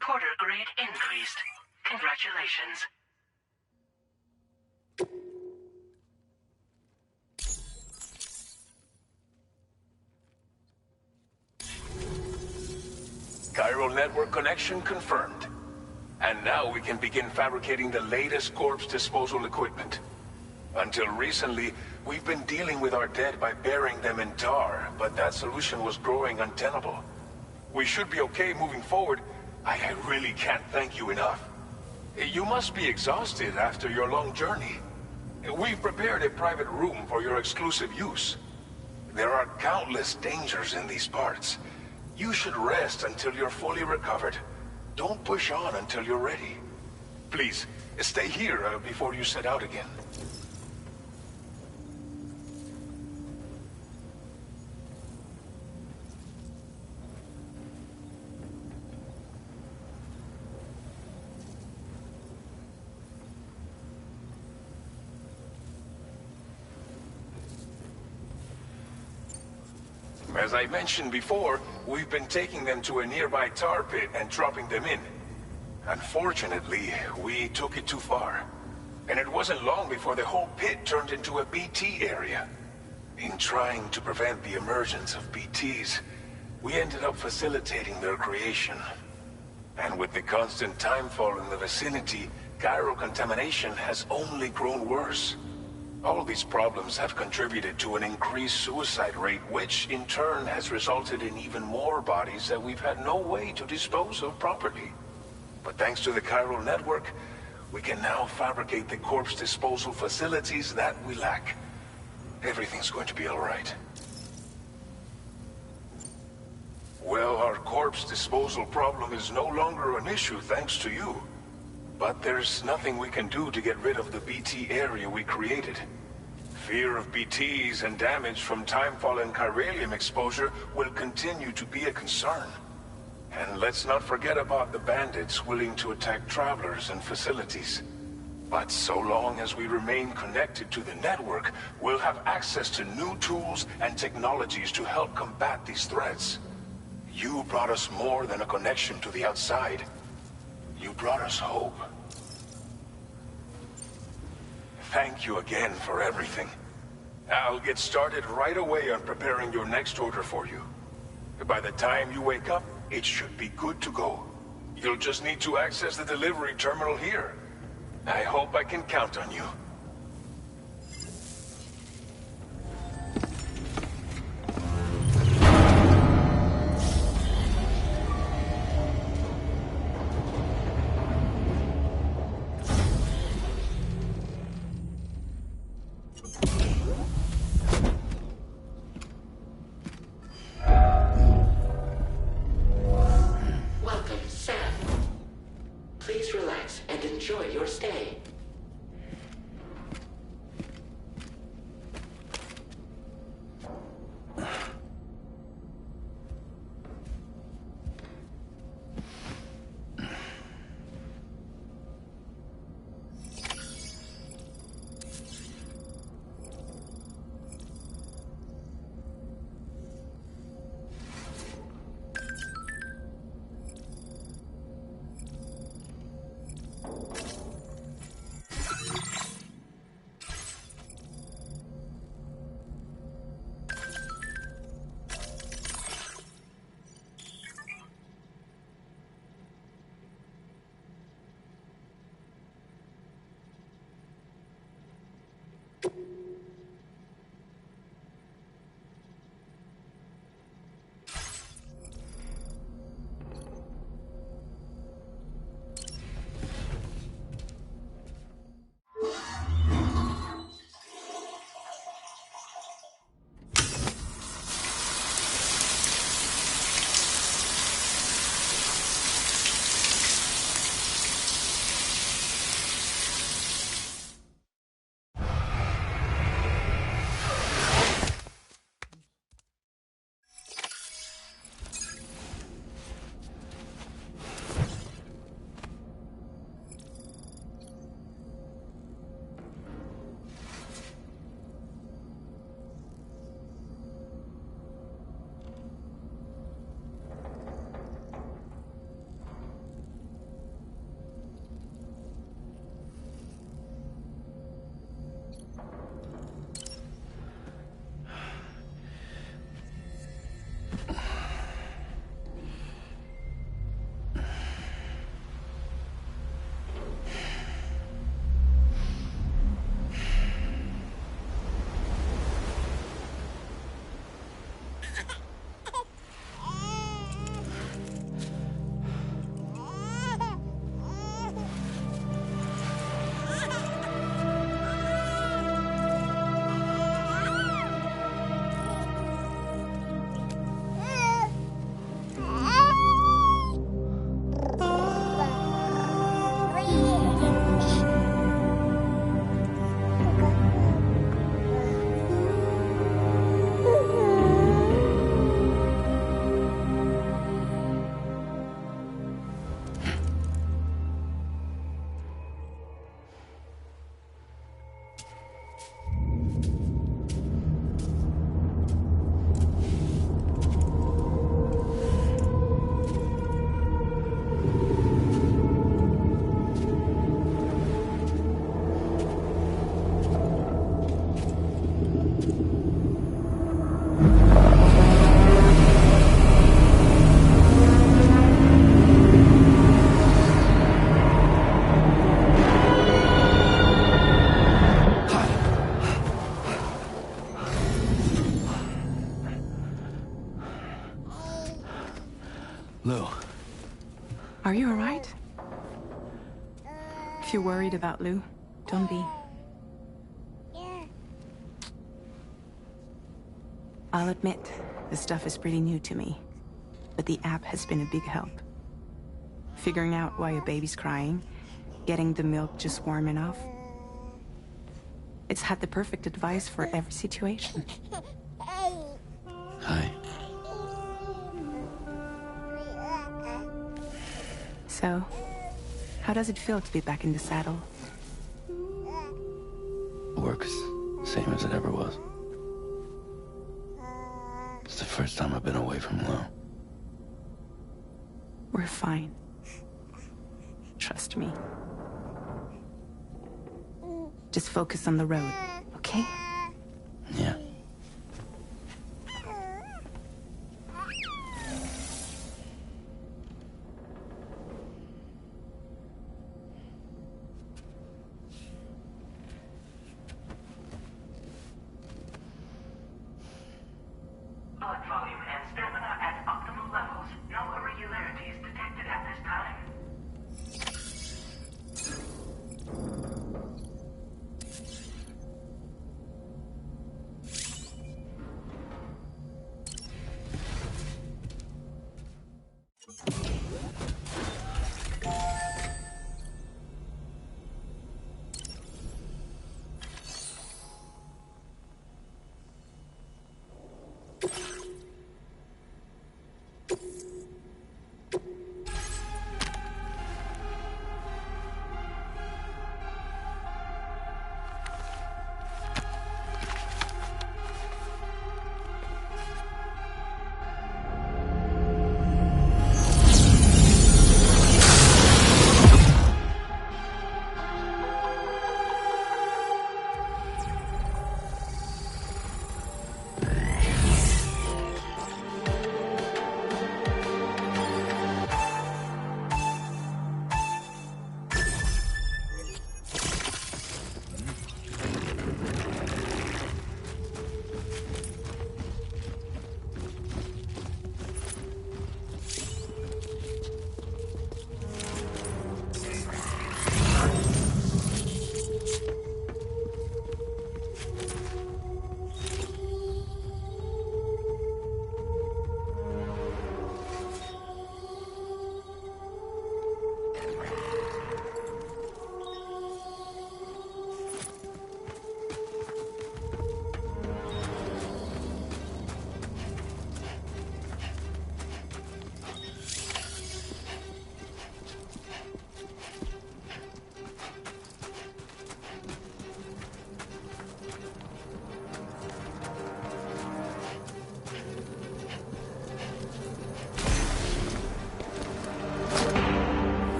Porter grade increased. Congratulations. Chiral network connection confirmed. And now we can begin fabricating the latest corpse disposal equipment. Until recently, we've been dealing with our dead by burying them in tar, but that solution was growing untenable. We should be okay moving forward. I really can't thank you enough. You must be exhausted after your long journey. We've prepared a private room for your exclusive use. There are countless dangers in these parts. You should rest until you're fully recovered. Don't push on until you're ready. Please, stay here before you set out again. As I mentioned before, we've been taking them to a nearby tar pit and dropping them in. Unfortunately, we took it too far. And it wasn't long before the whole pit turned into a BT area. In trying to prevent the emergence of BTs, we ended up facilitating their creation. And with the constant timefall in the vicinity, chiral contamination has only grown worse. All these problems have contributed to an increased suicide rate, which in turn has resulted in even more bodies that we've had no way to dispose of properly. But thanks to the chiral network, we can now fabricate the corpse disposal facilities that we lack. Everything's going to be all right. Well, our corpse disposal problem is no longer an issue thanks to you. But there's nothing we can do to get rid of the BT area we created. Fear of BTs and damage from timefall and chiralium exposure will continue to be a concern. And let's not forget about the bandits willing to attack travelers and facilities. But so long as we remain connected to the network, we'll have access to new tools and technologies to help combat these threats. You brought us more than a connection to the outside. You brought us hope. Thank you again for everything. I'll get started right away on preparing your next order for you. By the time you wake up, it should be good to go. You'll just need to access the delivery terminal here. I hope I can count on you. Lou. Are you alright? If you're worried about Lou, don't be. I'll admit, this stuff is pretty new to me, but the app has been a big help. Figuring out why a baby's crying, getting the milk just warm enough. It's had the perfect advice for every situation. Hi. So, how does it feel to be back in the saddle? Works same as it ever was. It's the first time I've been away from Lou. We're fine. Trust me. Just focus on the road, okay? Yeah. Blood volume and stamina at optimal levels. No irregularities detected at this time.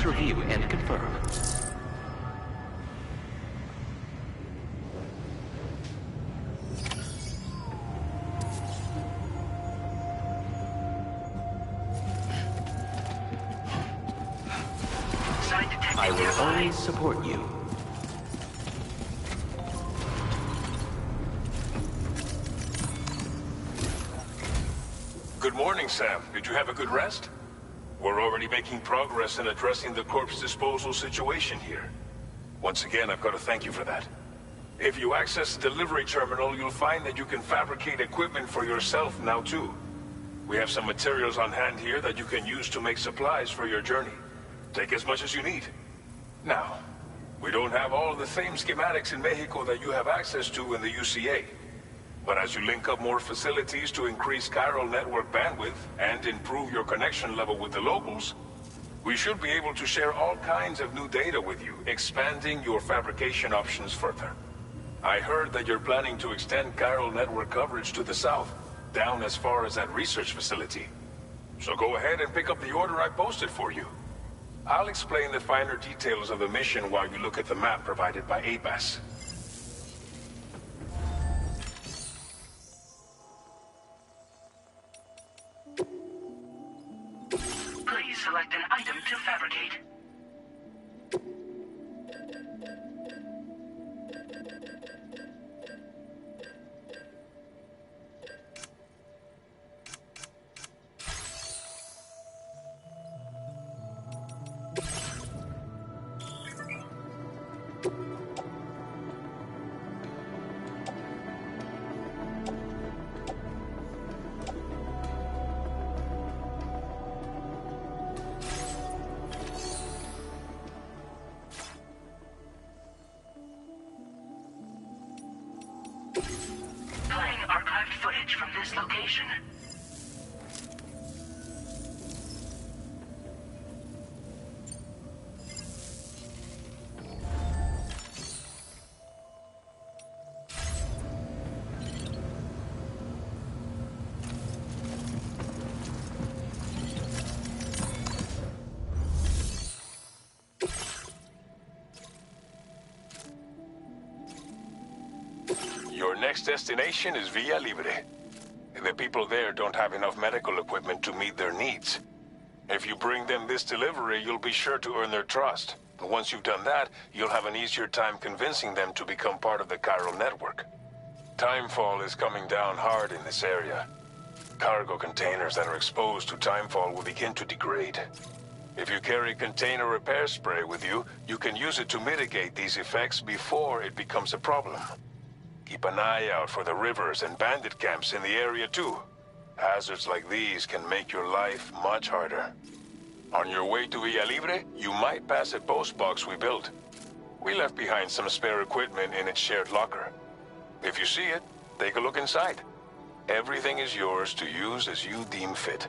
Let's review and confirm. I will always support you. Good morning, Sam. Did you have a good rest? We're already making progress in addressing the corpse disposal situation here. Once again, I've got to thank you for that. If you access the delivery terminal, you'll find that you can fabricate equipment for yourself now too. We have some materials on hand here that you can use to make supplies for your journey. Take as much as you need. Now, we don't have all the same schematics in Mexico that you have access to in the UCA. But as you link up more facilities to increase chiral network bandwidth and improve your connection level with the locals, we should be able to share all kinds of new data with you, expanding your fabrication options further. I heard that you're planning to extend chiral network coverage to the south, down as far as that research facility. So go ahead and pick up the order I posted for you. I'll explain the finer details of the mission while you look at the map provided by ABAS. Please select an item to fabricate. Playing archived footage from this location. Your next destination is Villa Libre. The people there don't have enough medical equipment to meet their needs. If you bring them this delivery, you'll be sure to earn their trust. And once you've done that, you'll have an easier time convincing them to become part of the chiral network. Timefall is coming down hard in this area. Cargo containers that are exposed to timefall will begin to degrade. If you carry container repair spray with you, you can use it to mitigate these effects before it becomes a problem. Keep an eye out for the rivers and bandit camps in the area too. Hazards like these can make your life much harder. On your way to Villa Libre, you might pass a post box we built. We left behind some spare equipment in its shared locker. If you see it, take a look inside. Everything is yours to use as you deem fit.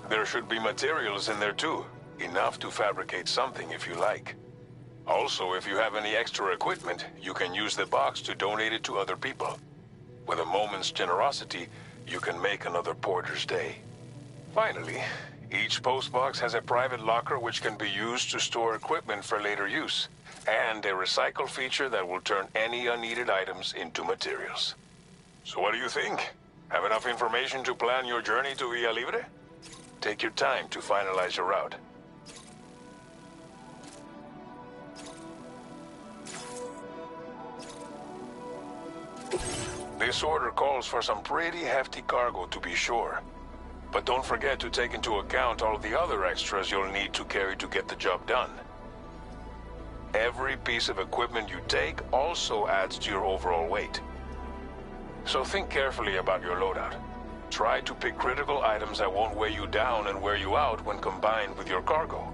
There should be materials in there too, enough to fabricate something if you like. Also, if you have any extra equipment, you can use the box to donate it to other people. With a moment's generosity, you can make another porter's day. Finally, each postbox has a private locker which can be used to store equipment for later use, and a recycle feature that will turn any unneeded items into materials. So what do you think? Have enough information to plan your journey to Villa Libre? Take your time to finalize your route. This order calls for some pretty hefty cargo to be sure. But don't forget to take into account all the other extras you'll need to carry to get the job done. Every piece of equipment you take also adds to your overall weight. So think carefully about your loadout. Try to pick critical items that won't weigh you down and wear you out when combined with your cargo.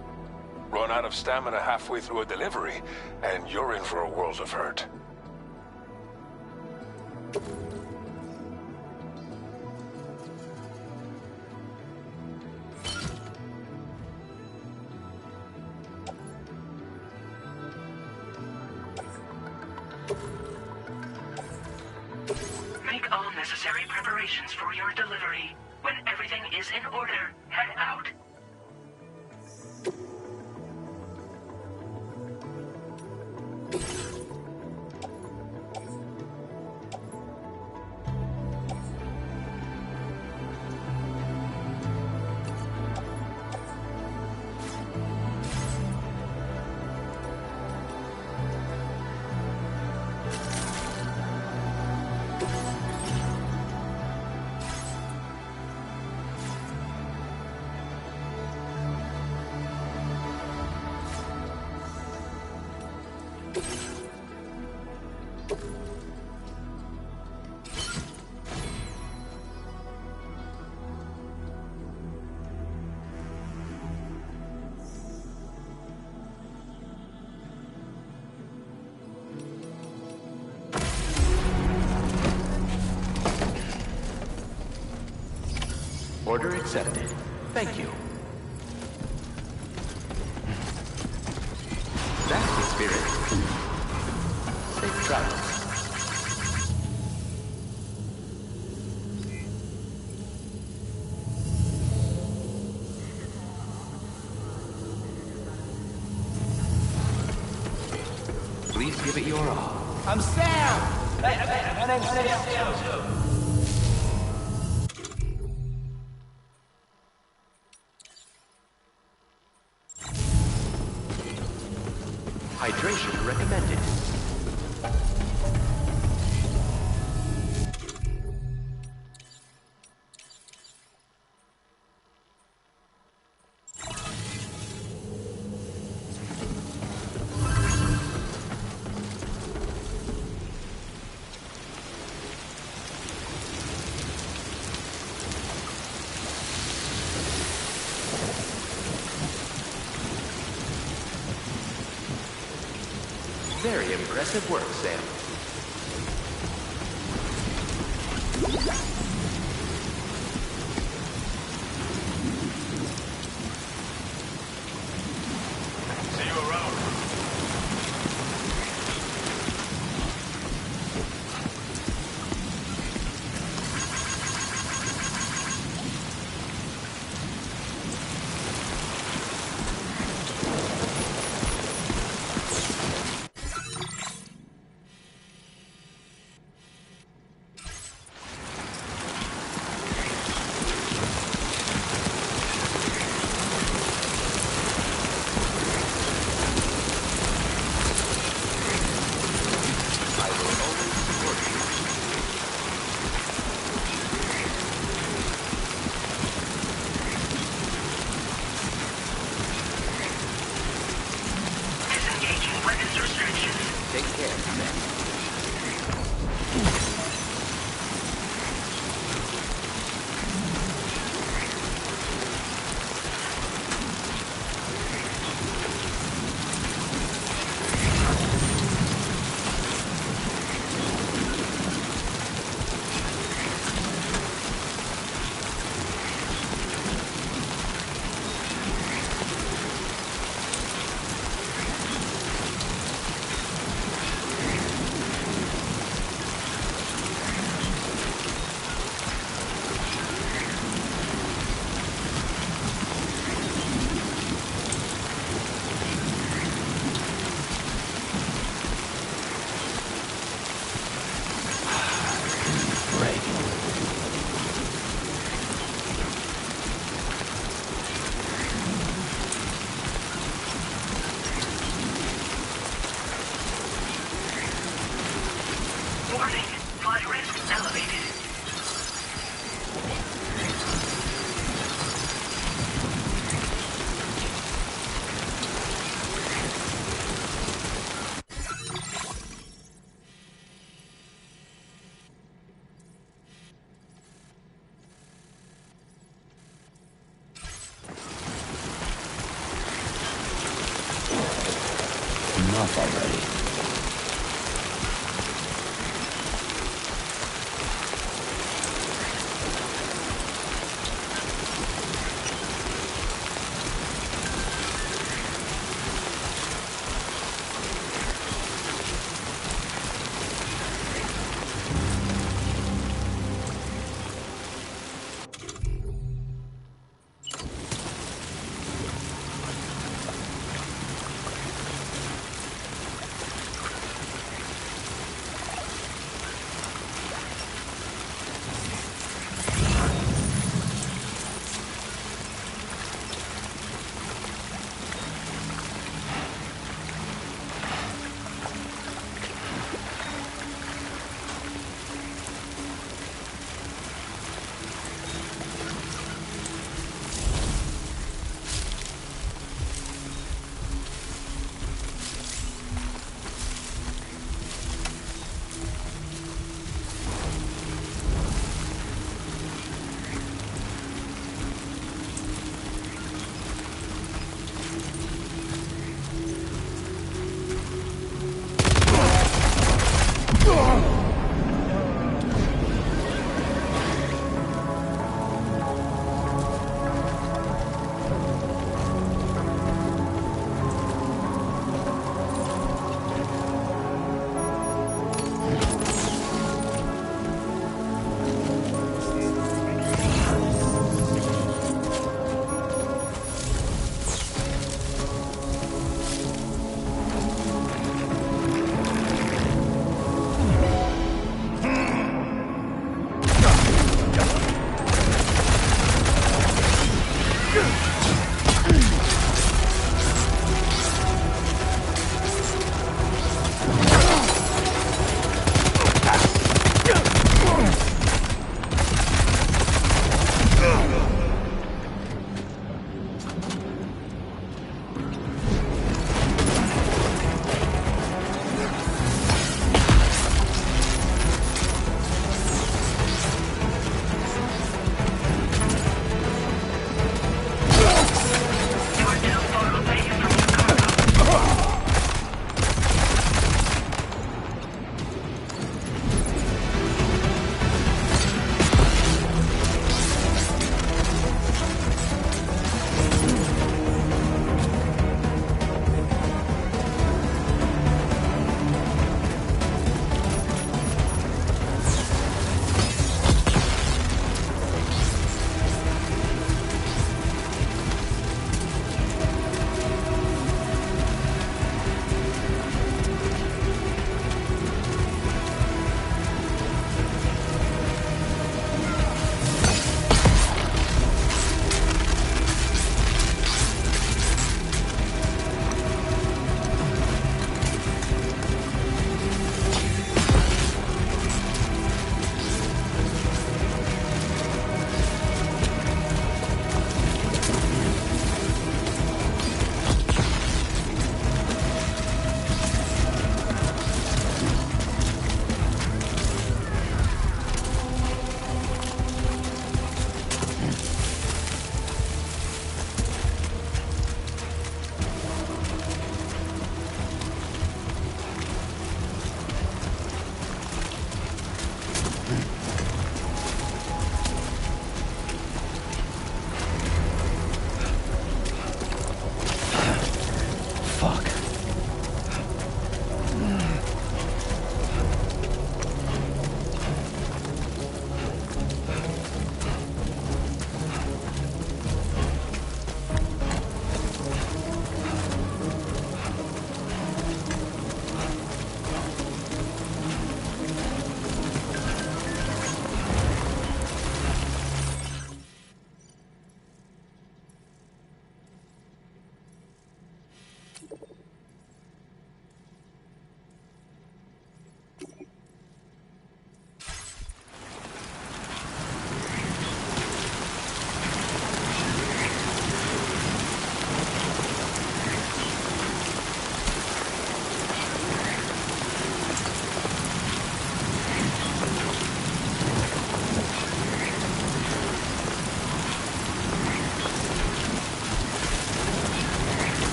Run out of stamina halfway through a delivery, and you're in for a world of hurt. Make all necessary preparations for your delivery. When everything is in order, head out. Order accepted. Thank you. That's the spirit. Safe travels. Please give it your all. I'm Sam! My name's Sam. Hydration recommended. Very impressive work, Sam. See you around. Disengaging weapons restrictions. Take care, Sam. Warning. Flight risk elevated. Enough already.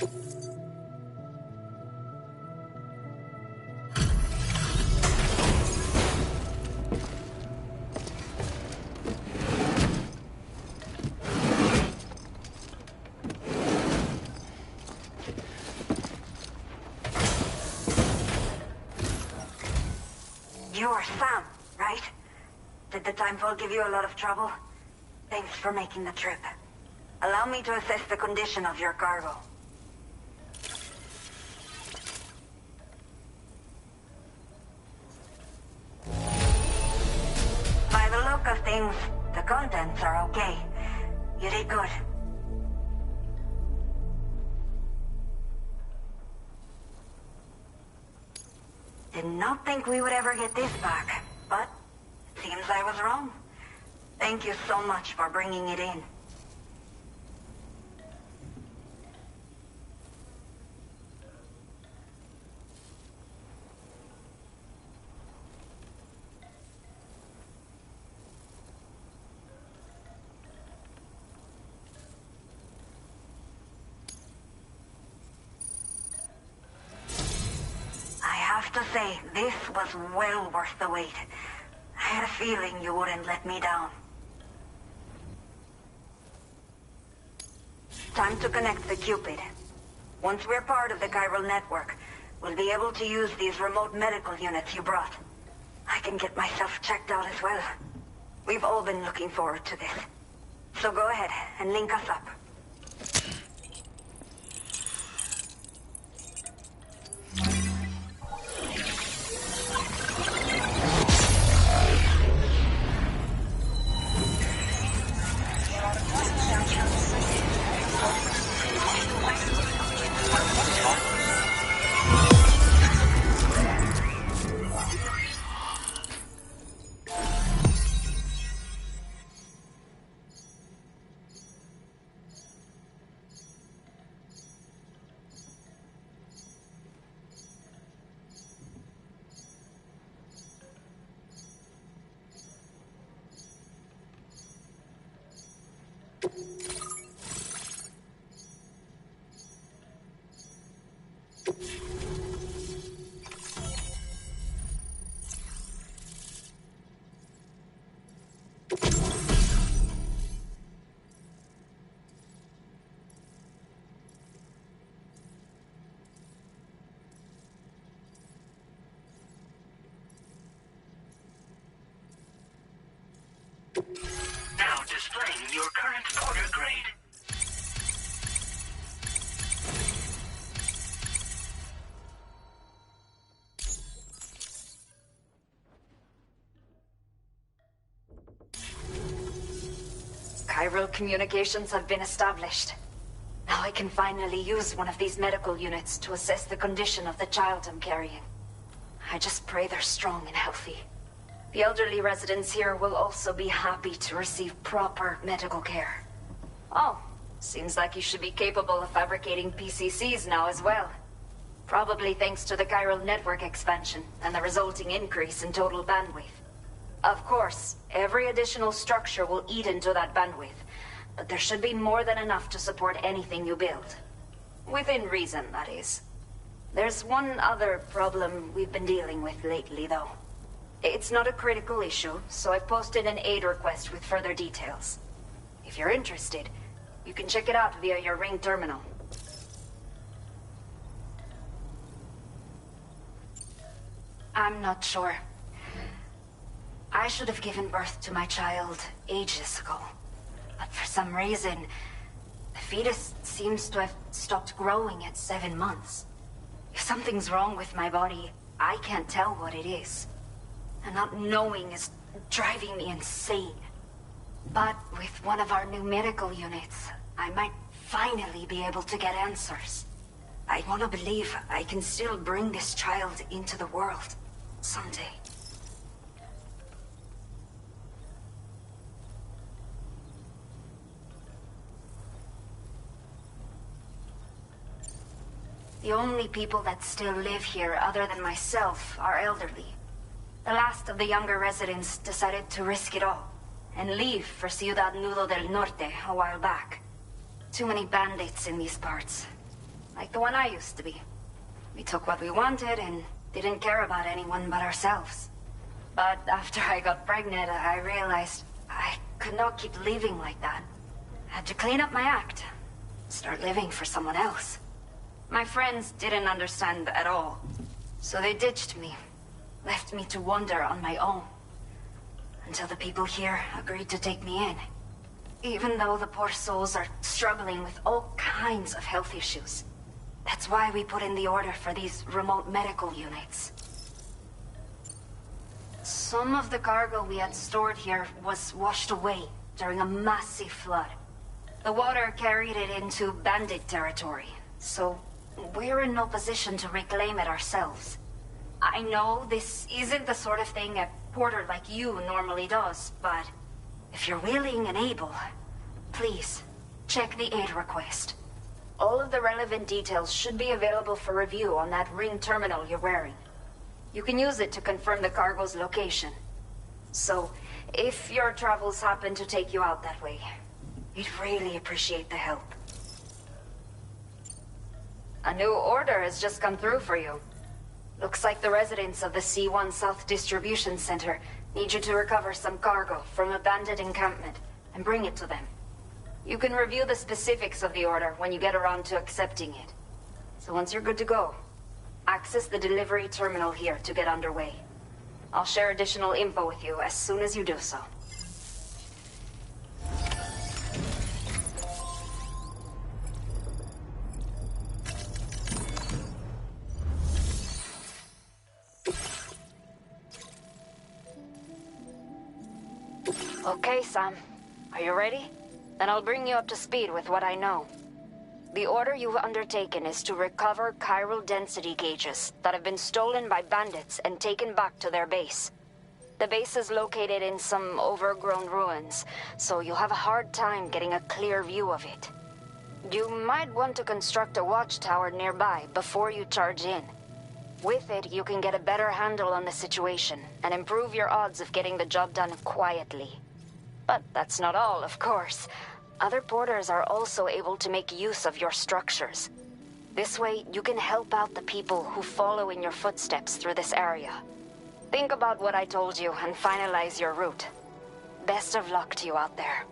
You're Sam, right? Did the timefall give you a lot of trouble? Thanks for making the trip. Allow me to assess the condition of your cargo. By the look of things, the contents are okay. You did good. Did not think we would ever get this back, but it seems I was wrong. Thank you so much for bringing it in. To say, this was well worth the wait. I had a feeling you wouldn't let me down. Time to connect the Cupid. Once we're part of the Chiral network, we'll be able to use these remote medical units you brought. I can get myself checked out as well. We've all been looking forward to this. So go ahead and link us up. Now displaying your current order grade. Chiral communications have been established. Now I can finally use one of these medical units to assess the condition of the child I'm carrying. I just pray they're strong and healthy. The elderly residents here will also be happy to receive proper medical care. Oh, seems like you should be capable of fabricating PCCs now as well. Probably thanks to the Chiral network expansion and the resulting increase in total bandwidth. Of course, every additional structure will eat into that bandwidth, but there should be more than enough to support anything you build. Within reason, that is. There's one other problem we've been dealing with lately, though. It's not a critical issue, so I've posted an aid request with further details. If you're interested, you can check it out via your Ring terminal. I'm not sure. I should have given birth to my child ages ago. But for some reason, the fetus seems to have stopped growing at 7 months. If something's wrong with my body, I can't tell what it is. And not knowing is driving me insane. But with one of our new medical units, I might finally be able to get answers. I want to believe I can still bring this child into the world someday. The only people that still live here other than myself are elderly. The last of the younger residents decided to risk it all and leave for Ciudad Nudo del Norte a while back. Too many bandits in these parts. like the one I used to be. We took what we wanted and didn't care about anyone but ourselves. But after I got pregnant, I realized I could not keep living like that. I had to clean up my act, start living for someone else. My friends didn't understand at all, so they ditched me, left me to wander on my own. Until the people here agreed to take me in. Even though the poor souls are struggling with all kinds of health issues. That's why we put in the order for these remote medical units. Some of the cargo we had stored here was washed away during a massive flood. The water carried it into bandit territory, so we're in no position to reclaim it ourselves. I know this isn't the sort of thing a porter like you normally does, but if you're willing and able, please, check the aid request. All of the relevant details should be available for review on that ring terminal you're wearing. You can use it to confirm the cargo's location. So, if your travels happen to take you out that way, we'd really appreciate the help. A new order has just come through for you. Looks like the residents of the C1 South Distribution Center need you to recover some cargo from a bandit encampment and bring it to them. You can review the specifics of the order when you get around to accepting it. So once you're good to go, access the delivery terminal here to get underway. I'll share additional info with you as soon as you do so. Okay, Sam. Are you ready? Then I'll bring you up to speed with what I know. The order you've undertaken is to recover chiral density gauges that have been stolen by bandits and taken back to their base. The base is located in some overgrown ruins, so you'll have a hard time getting a clear view of it. You might want to construct a watchtower nearby before you charge in. With it, you can get a better handle on the situation and improve your odds of getting the job done quietly. But that's not all, of course. Other porters are also able to make use of your structures. This way, you can help out the people who follow in your footsteps through this area. Think about what I told you and finalize your route. Best of luck to you out there.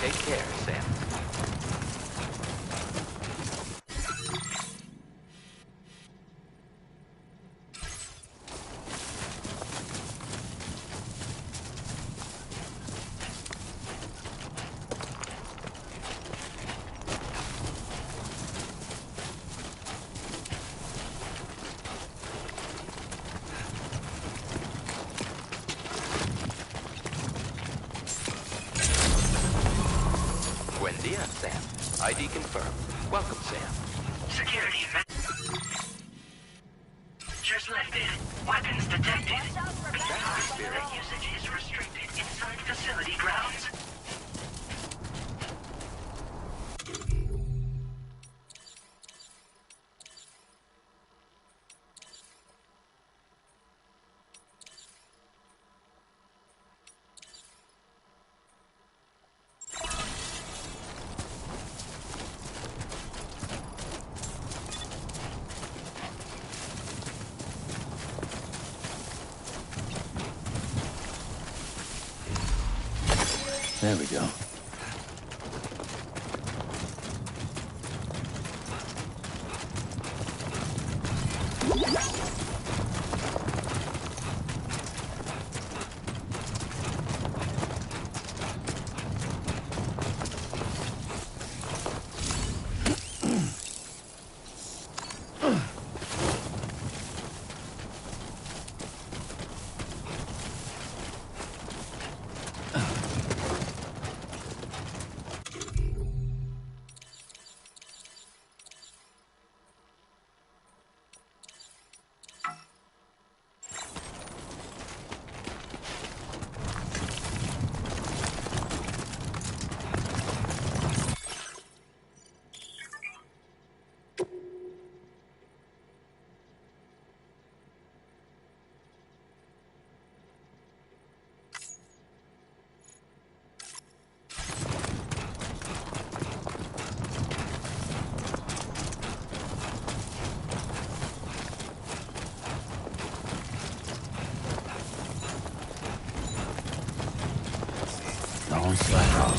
Take care, Sam. dia, Sam. ID confirmed. Welcome, Sam. Security measures lifted. Weapons detected. Beset usage is restricted inside facility grounds. There we go. Don't slack off.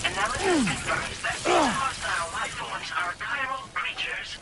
Analysis confirms that these hostile life forms are chiral creatures.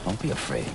Don't be afraid.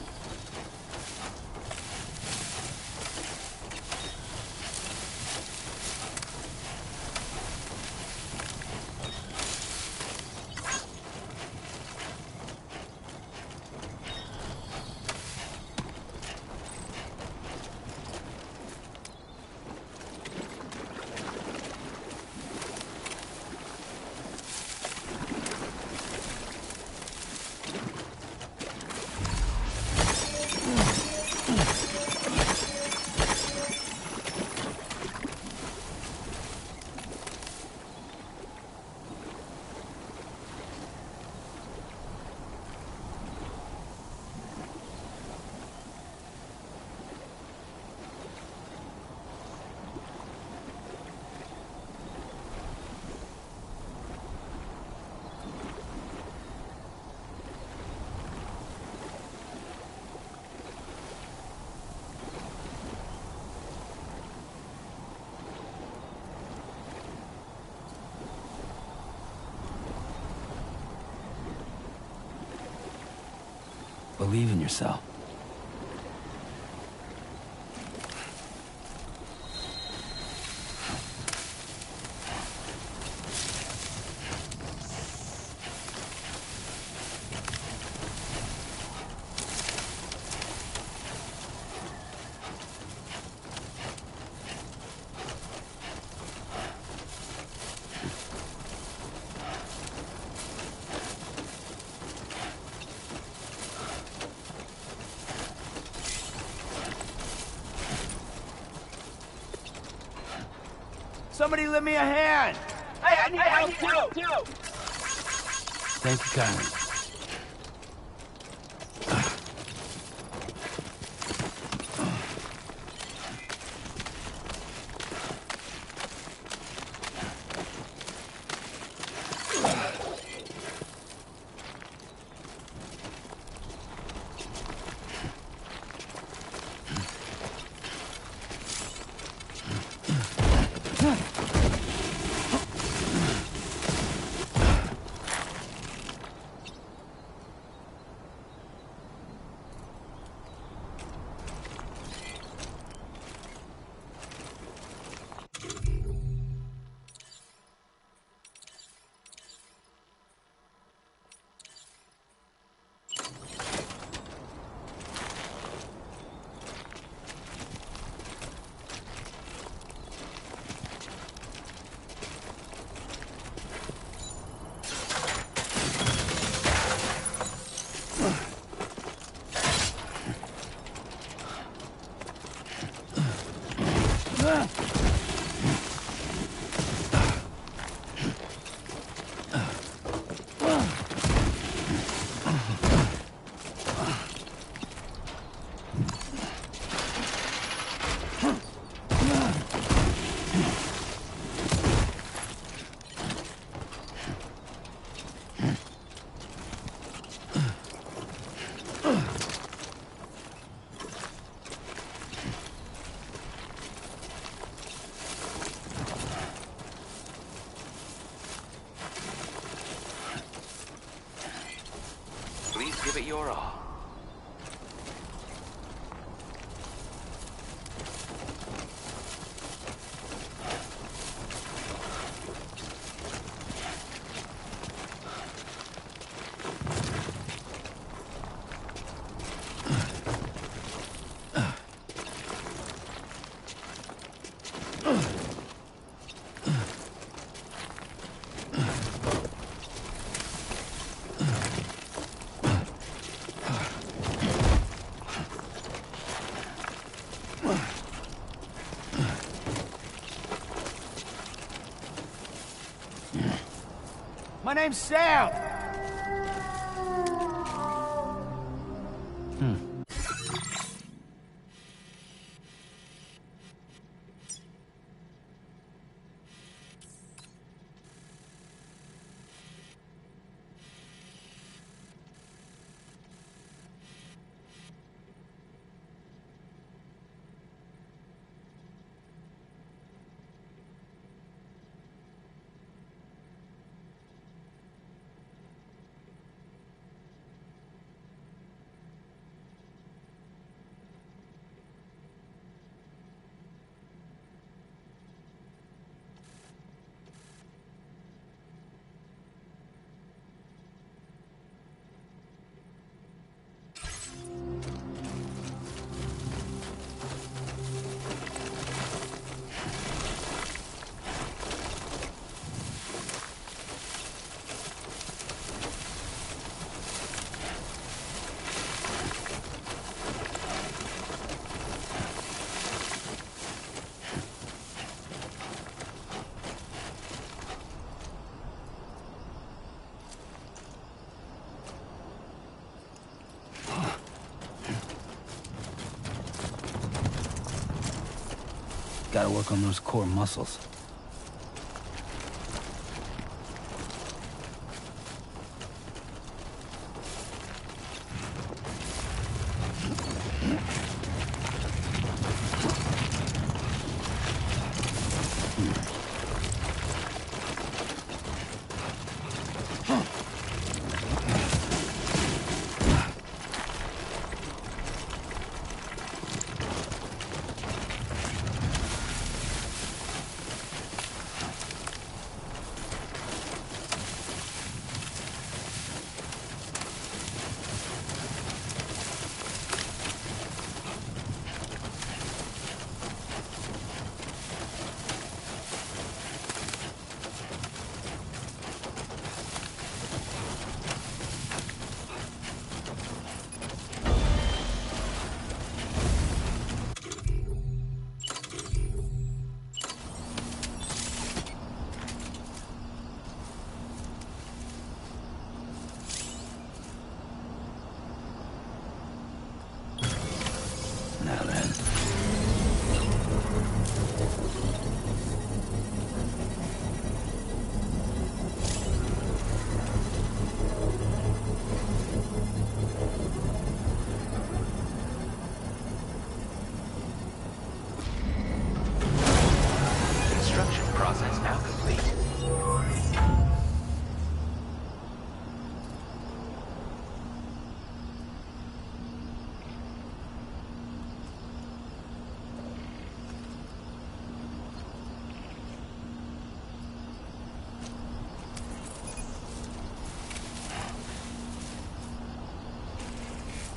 Believe in yourself. Somebody lend me a hand! Hey, I need help too! Thank you kindly. Please give it your all. My name's Sam! Gotta work on those core muscles.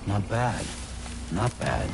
Not bad. Not bad.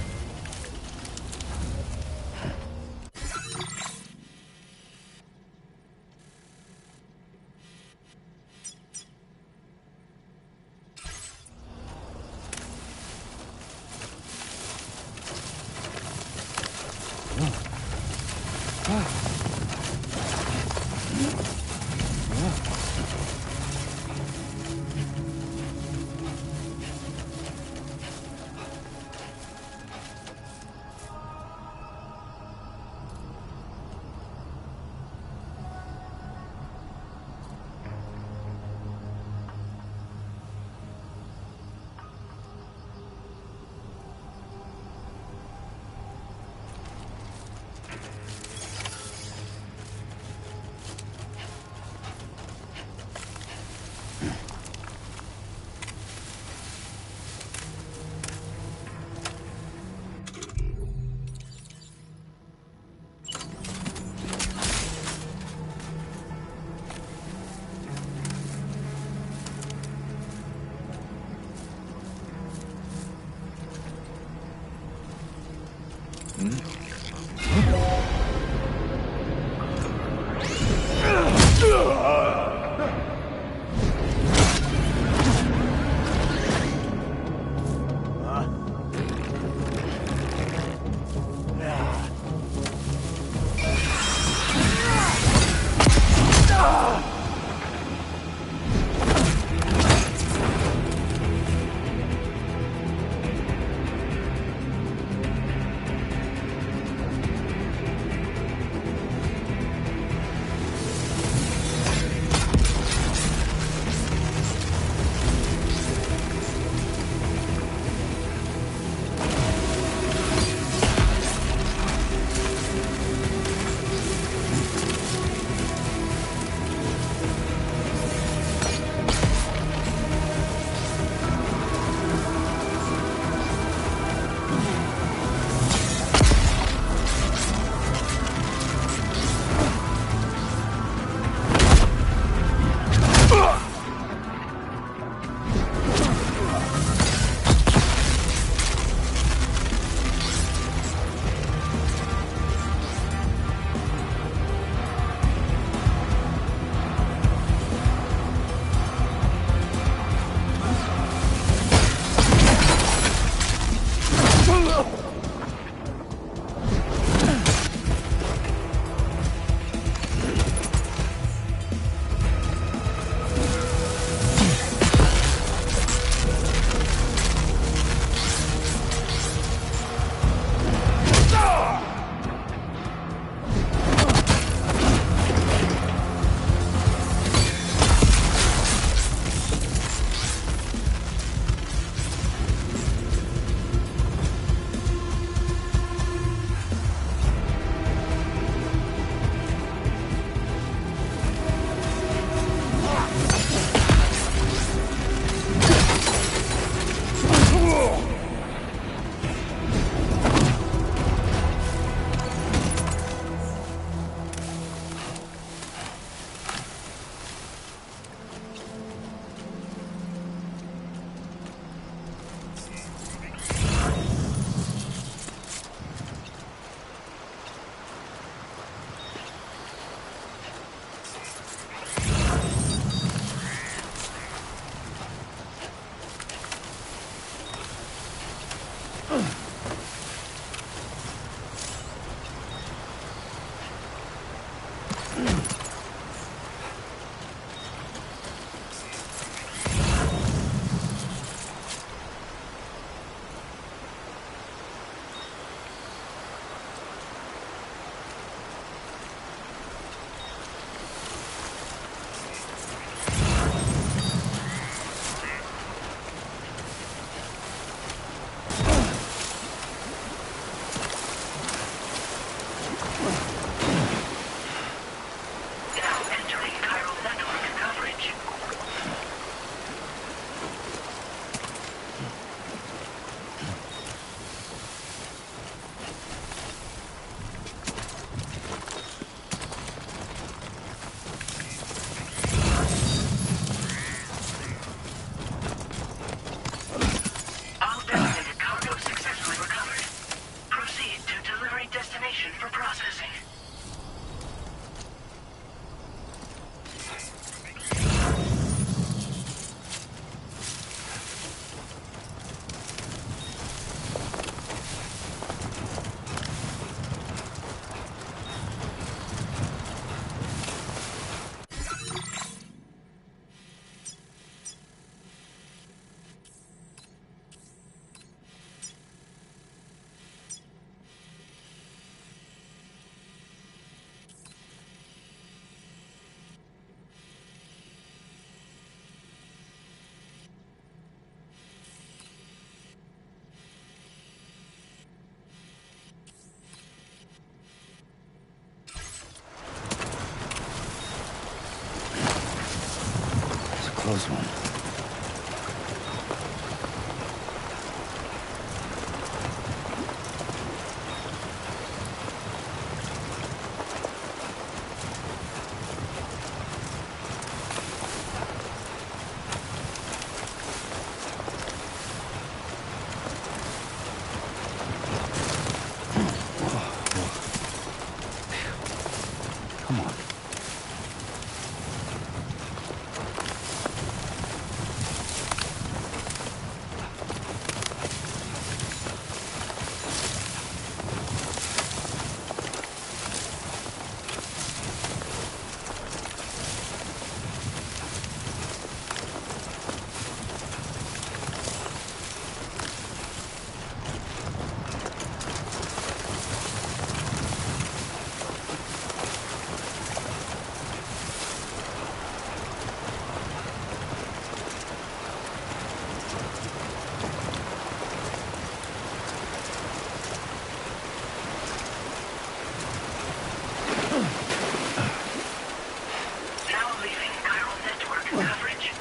close one. Come on. Now leaving chiral network coverage.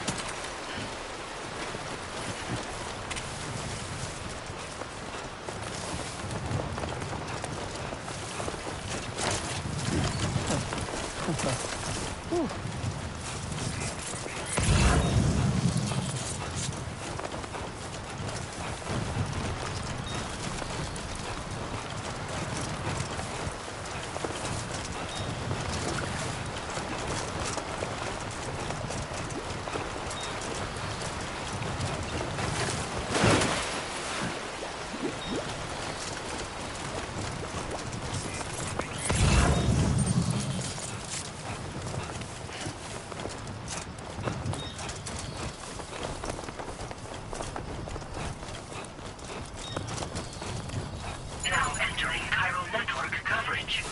Now entering chiral network coverage.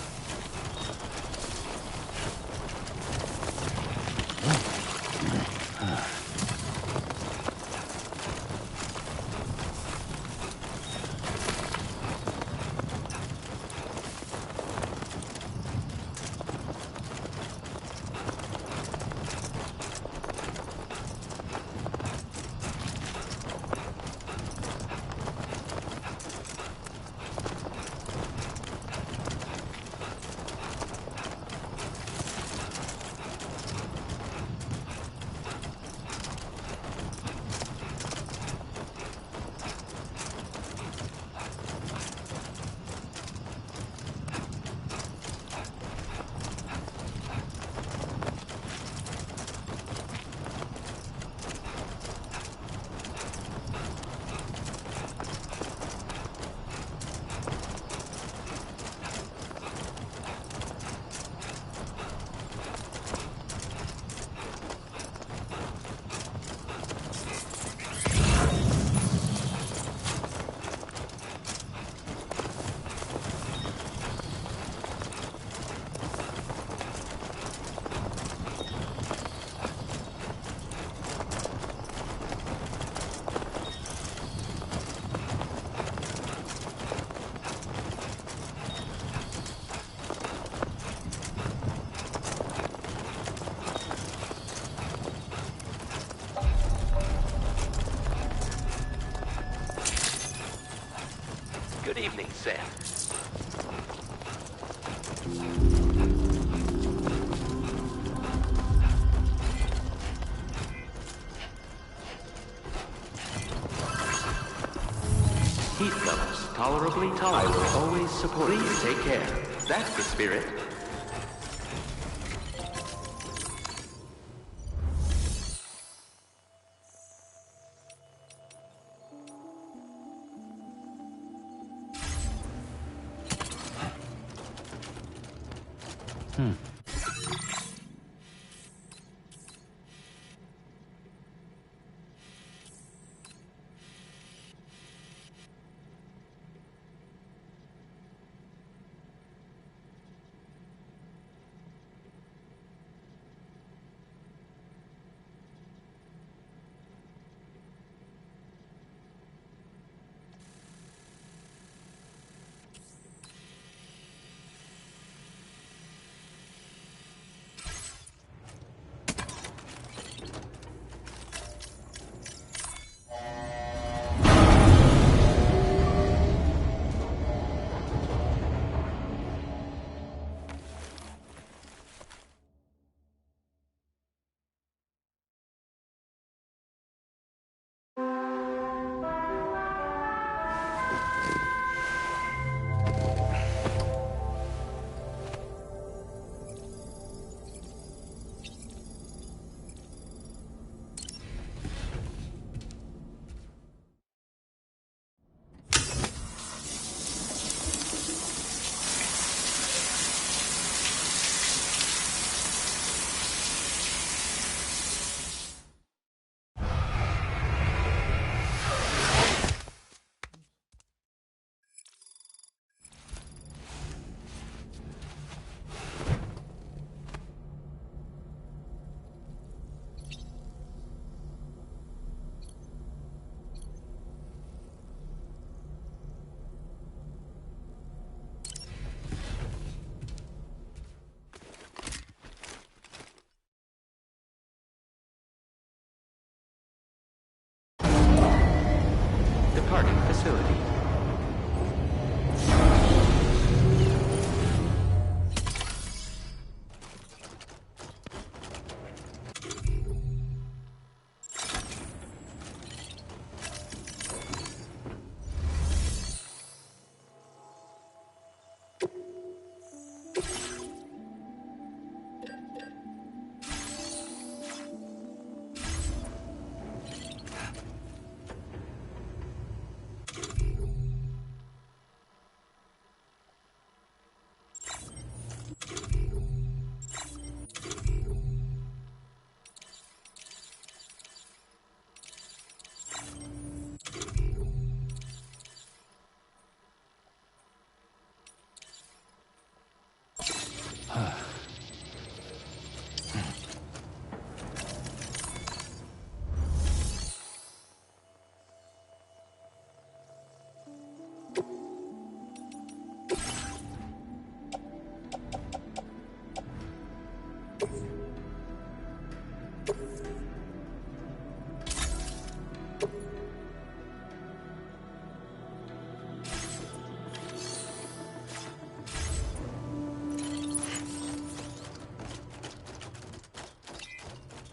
Good evening, Sam. Heat levels tolerably tolerable. I will always support you. Please take care. That's the spirit.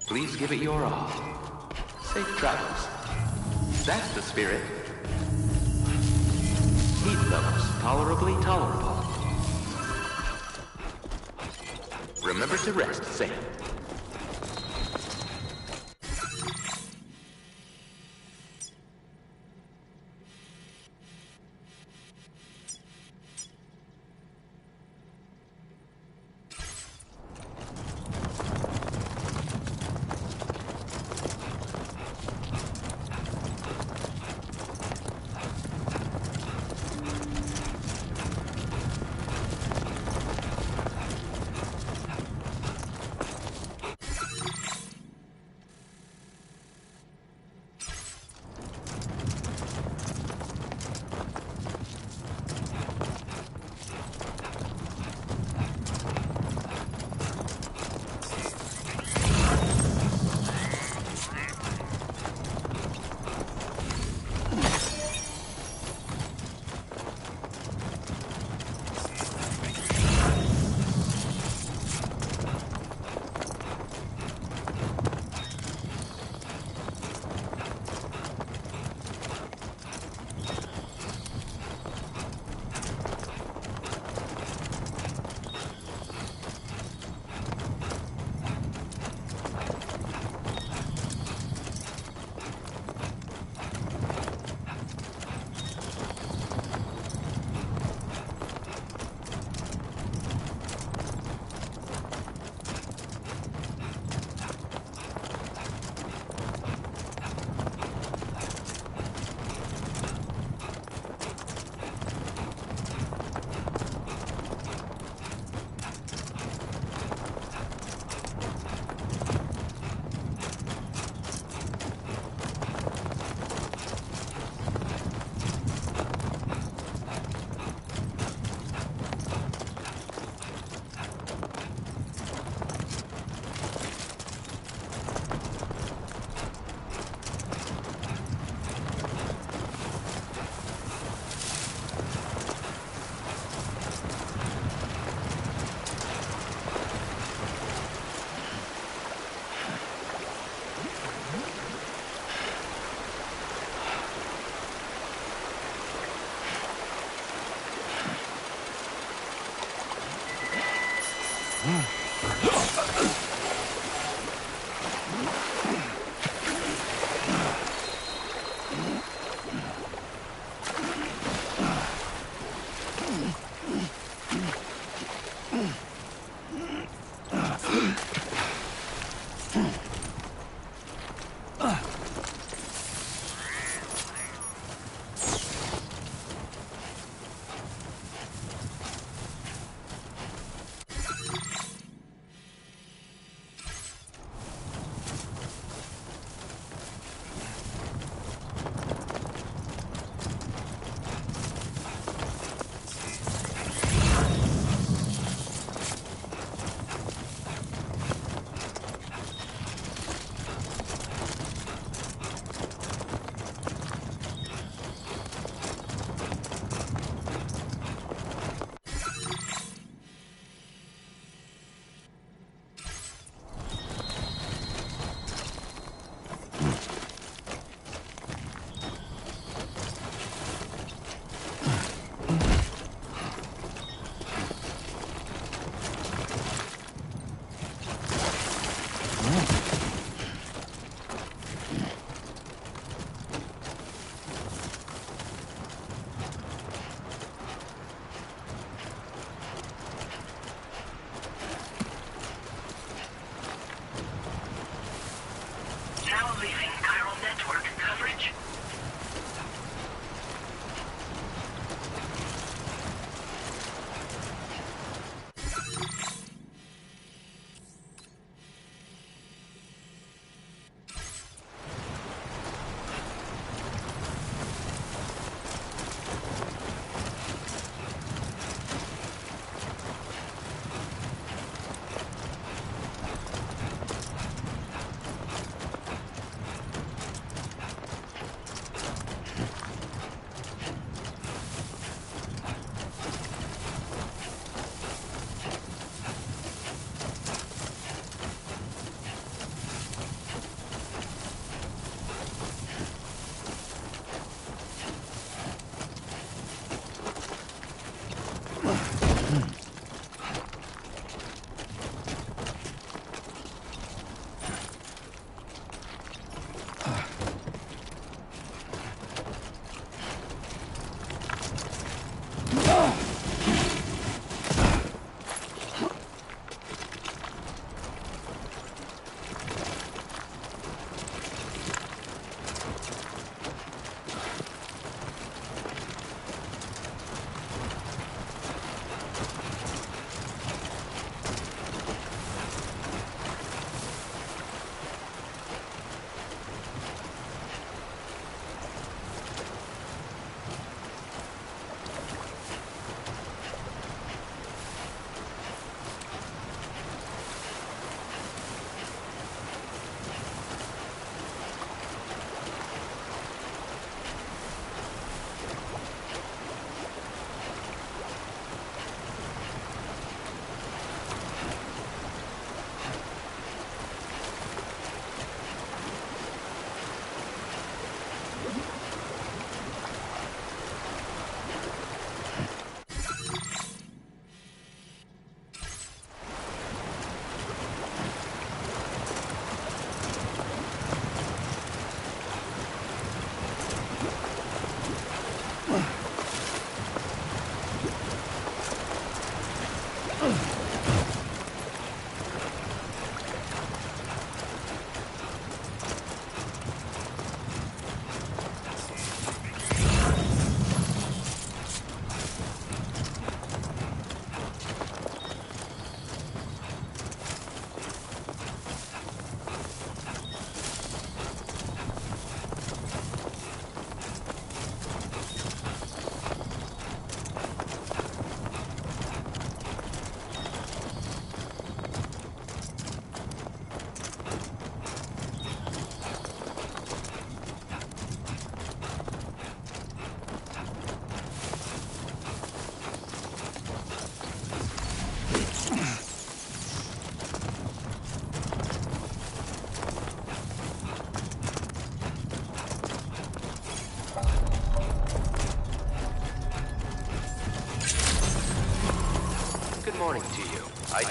Please give it your all. Safe travels. That's the spirit. Heat levels tolerably tolerable. Remember to rest, Sam.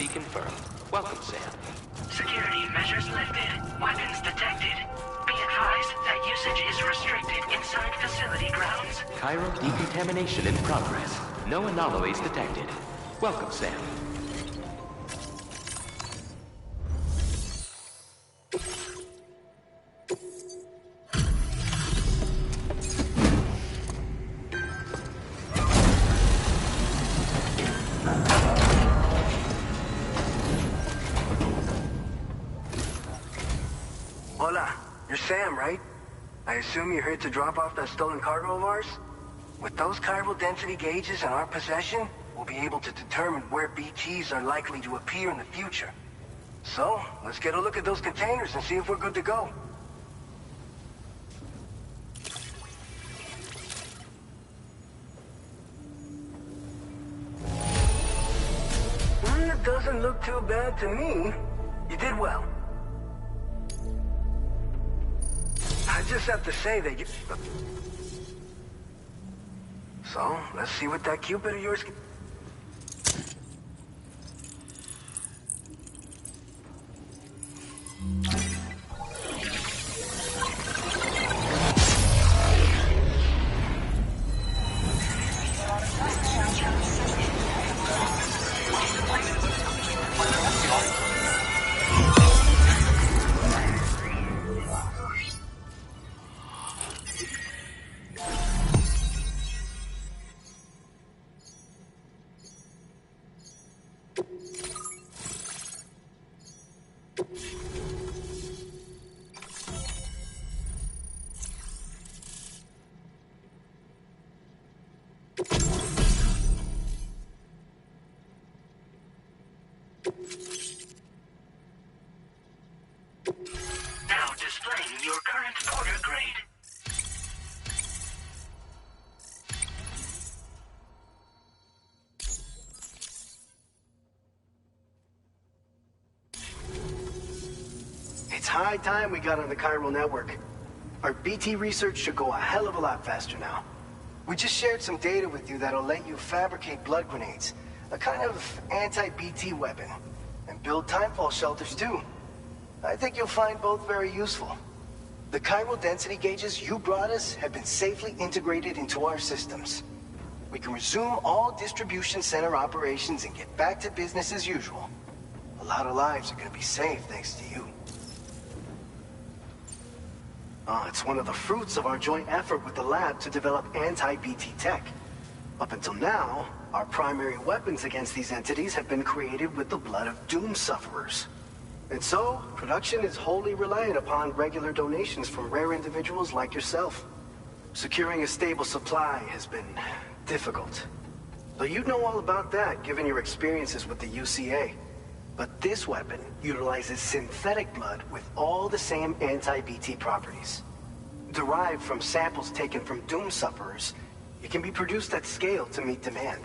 ID confirmed. Welcome, Sam. Security measures lifted. Weapons detected. Be advised that usage is restricted inside facility grounds. Chiral decontamination in progress. No anomalies detected. Welcome, Sam. Hola, you're Sam, right? I assume you're here to drop off that stolen cargo of ours? With those chiral density gauges in our possession, we'll be able to determine where BTs are likely to appear in the future. So, let's get a look at those containers and see if we're good to go. It doesn't look too bad to me. You did well. I just have to say that you... So, let's see what that Cupid of yours... Now displaying your current order grade. It's high time we got on the chiral network. Our BT research should go a hell of a lot faster now. We just shared some data with you that'll let you fabricate blood grenades, a kind of anti-BT weapon, and build timefall shelters too. I think you'll find both very useful. The chiral density gauges you brought us have been safely integrated into our systems. We can resume all distribution center operations and get back to business as usual. A lot of lives are gonna be saved thanks to you. It's one of the fruits of our joint effort with the lab to develop anti-BT tech. Up until now, our primary weapons against these entities have been created with the blood of doom sufferers. And so, production is wholly reliant upon regular donations from rare individuals like yourself. Securing a stable supply has been difficult. Though you'd know all about that, given your experiences with the UCA. But this weapon utilizes synthetic blood with all the same anti-BT properties. Derived from samples taken from doom sufferers, it can be produced at scale to meet demand.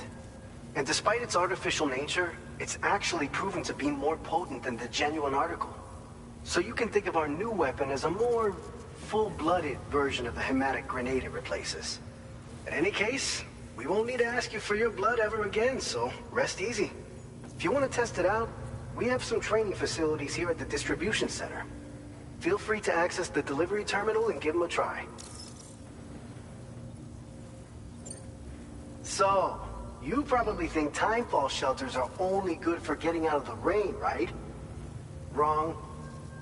And despite its artificial nature, it's actually proven to be more potent than the genuine article. So you can think of our new weapon as a more full-blooded version of the hematic grenade it replaces. In any case, we won't need to ask you for your blood ever again, so rest easy. If you want to test it out, we have some training facilities here at the distribution center. Feel free to access the delivery terminal and give them a try. So, you probably think timefall shelters are only good for getting out of the rain, right? Wrong.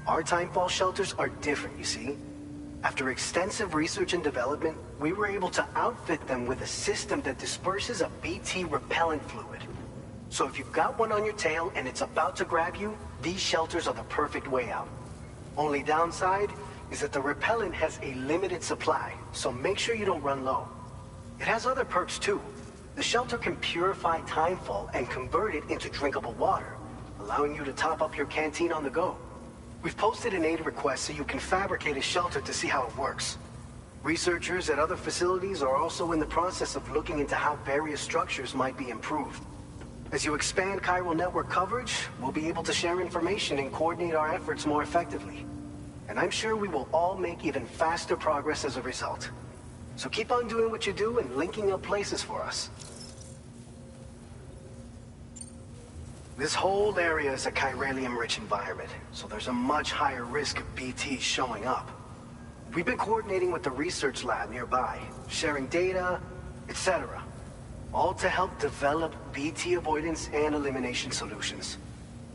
Our timefall shelters are different, you see. After extensive research and development, we were able to outfit them with a system that disperses a BT repellent fluid. So if you've got one on your tail and it's about to grab you, these shelters are the perfect way out. Only downside is that the repellent has a limited supply, so make sure you don't run low. It has other perks too. The shelter can purify timefall and convert it into drinkable water, allowing you to top up your canteen on the go. We've posted an aid request so you can fabricate a shelter to see how it works. Researchers at other facilities are also in the process of looking into how various structures might be improved. As you expand chiral network coverage, we'll be able to share information and coordinate our efforts more effectively. And I'm sure we will all make even faster progress as a result. So keep on doing what you do and linking up places for us. This whole area is a chiralium-rich environment, so there's a much higher risk of BTs showing up. We've been coordinating with the research lab nearby, sharing data, etc. All to help develop BT avoidance and elimination solutions.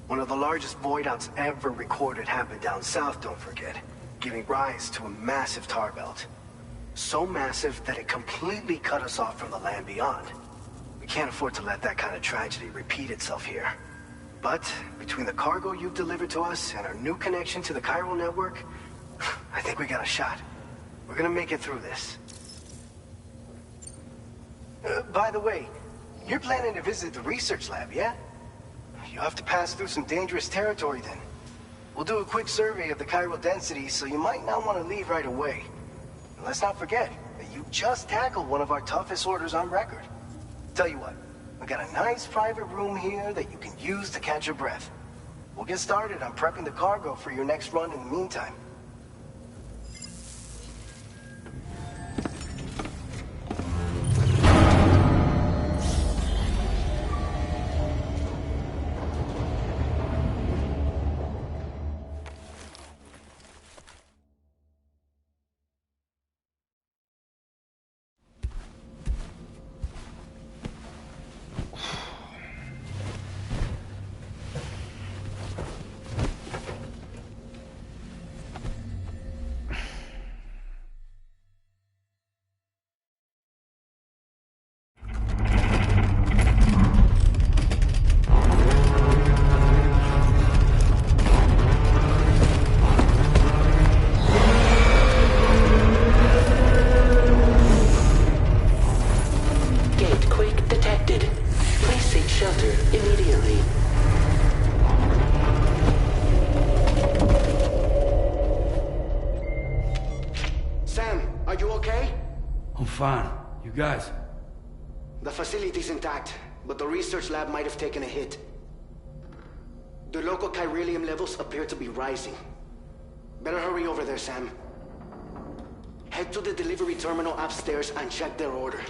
One of the largest void outs ever recorded happened down south, don't forget, giving rise to a massive tar belt. So massive that it completely cut us off from the land beyond. We can't afford to let that kind of tragedy repeat itself here. But between the cargo you've delivered to us and our new connection to the chiral network, I think we got a shot. We're gonna make it through this. By the way, you're planning to visit the research lab, yeah? You have to pass through some dangerous territory then. We'll do a quick survey of the chiral density, so you might not want to leave right away. And let's not forget that you just tackled one of our toughest orders on record. Tell you what, we got a nice private room here that you can use to catch your breath. We'll get started on prepping the cargo for your next run in the meantime. Gatequake detected. Please seek shelter immediately. Sam, are you okay? I'm fine. You guys? The facility's intact, but the research lab might have taken a hit. The local chiralium levels appear to be rising. Better hurry over there, Sam. Head to the delivery terminal upstairs and check their order.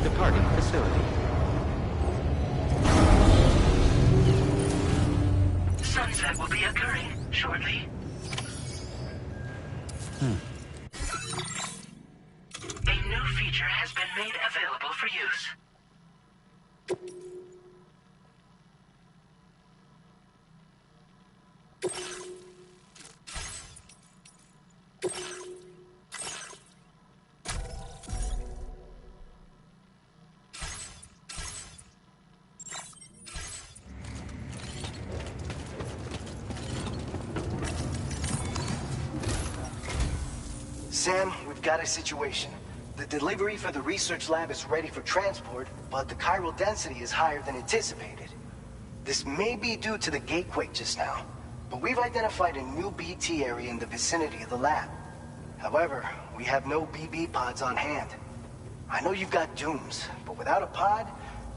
Departing facility. Sunset will be occurring shortly. A new feature has been made available for use. Sam, we've got a situation. The delivery for the research lab is ready for transport, but the chiral density is higher than anticipated. This may be due to the gatequake just now, but we've identified a new BT area in the vicinity of the lab. However, we have no BB pods on hand. I know you've got dooms, but without a pod,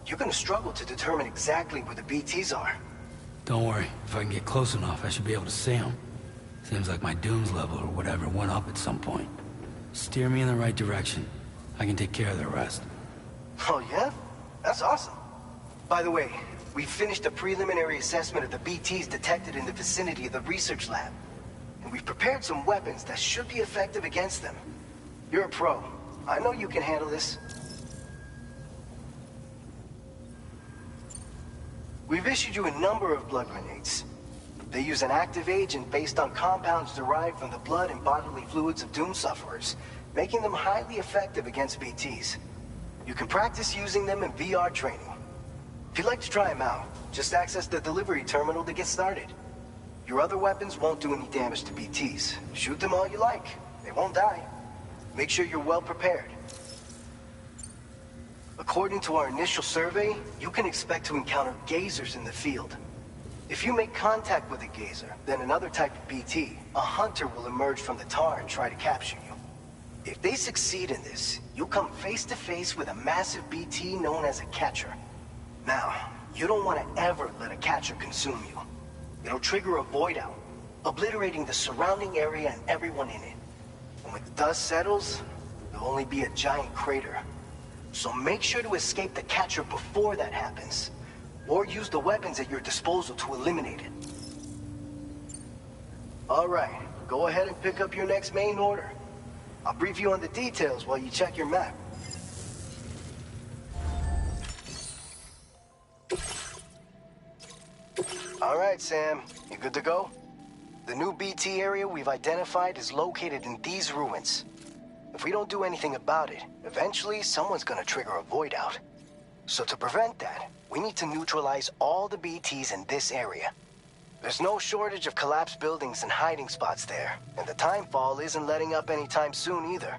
you're gonna struggle to determine exactly where the BTs are. Don't worry. If I can get close enough, I should be able to see them. Seems like my dooms level or whatever went up at some point. Steer me in the right direction. I can take care of the rest. Oh yeah? That's awesome. By the way, we finished a preliminary assessment of the BTs detected in the vicinity of the research lab. And we've prepared some weapons that should be effective against them. You're a pro. I know you can handle this. We've issued you a number of blood grenades. They use an active agent based on compounds derived from the blood and bodily fluids of Doom sufferers, making them highly effective against BTs. You can practice using them in VR training. If you'd like to try them out, just access the delivery terminal to get started. Your other weapons won't do any damage to BTs. Shoot them all you like. They won't die. Make sure you're well prepared. According to our initial survey, you can expect to encounter gazers in the field. If you make contact with a gazer, then another type of BT, a hunter will emerge from the tar and try to capture you. If they succeed in this, you'll come face to face with a massive BT known as a catcher. Now, you don't want to ever let a catcher consume you. It'll trigger a void out, obliterating the surrounding area and everyone in it. And when the dust settles, there'll only be a giant crater. So make sure to escape the catcher before that happens, or use the weapons at your disposal to eliminate it. All right, go ahead and pick up your next main order. I'll brief you on the details while you check your map. All right, Sam, you good to go? The new BT area we've identified is located in these ruins. If we don't do anything about it, eventually someone's gonna trigger a void out. So to prevent that, we need to neutralize all the BTs in this area. There's no shortage of collapsed buildings and hiding spots there, and the timefall isn't letting up anytime soon either.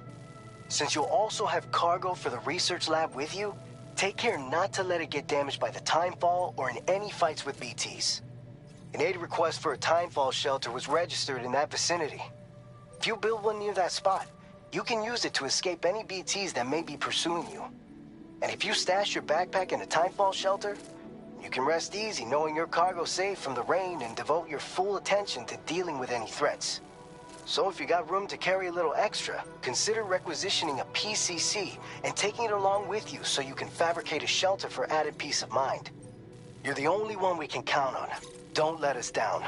Since you'll also have cargo for the research lab with you, take care not to let it get damaged by the timefall or in any fights with BTs. An aid request for a timefall shelter was registered in that vicinity. If you build one near that spot, you can use it to escape any BTs that may be pursuing you. And if you stash your backpack in a timefall shelter, you can rest easy knowing your cargo's safe from the rain and devote your full attention to dealing with any threats. So if you got room to carry a little extra, consider requisitioning a PCC and taking it along with you so you can fabricate a shelter for added peace of mind. You're the only one we can count on. Don't let us down.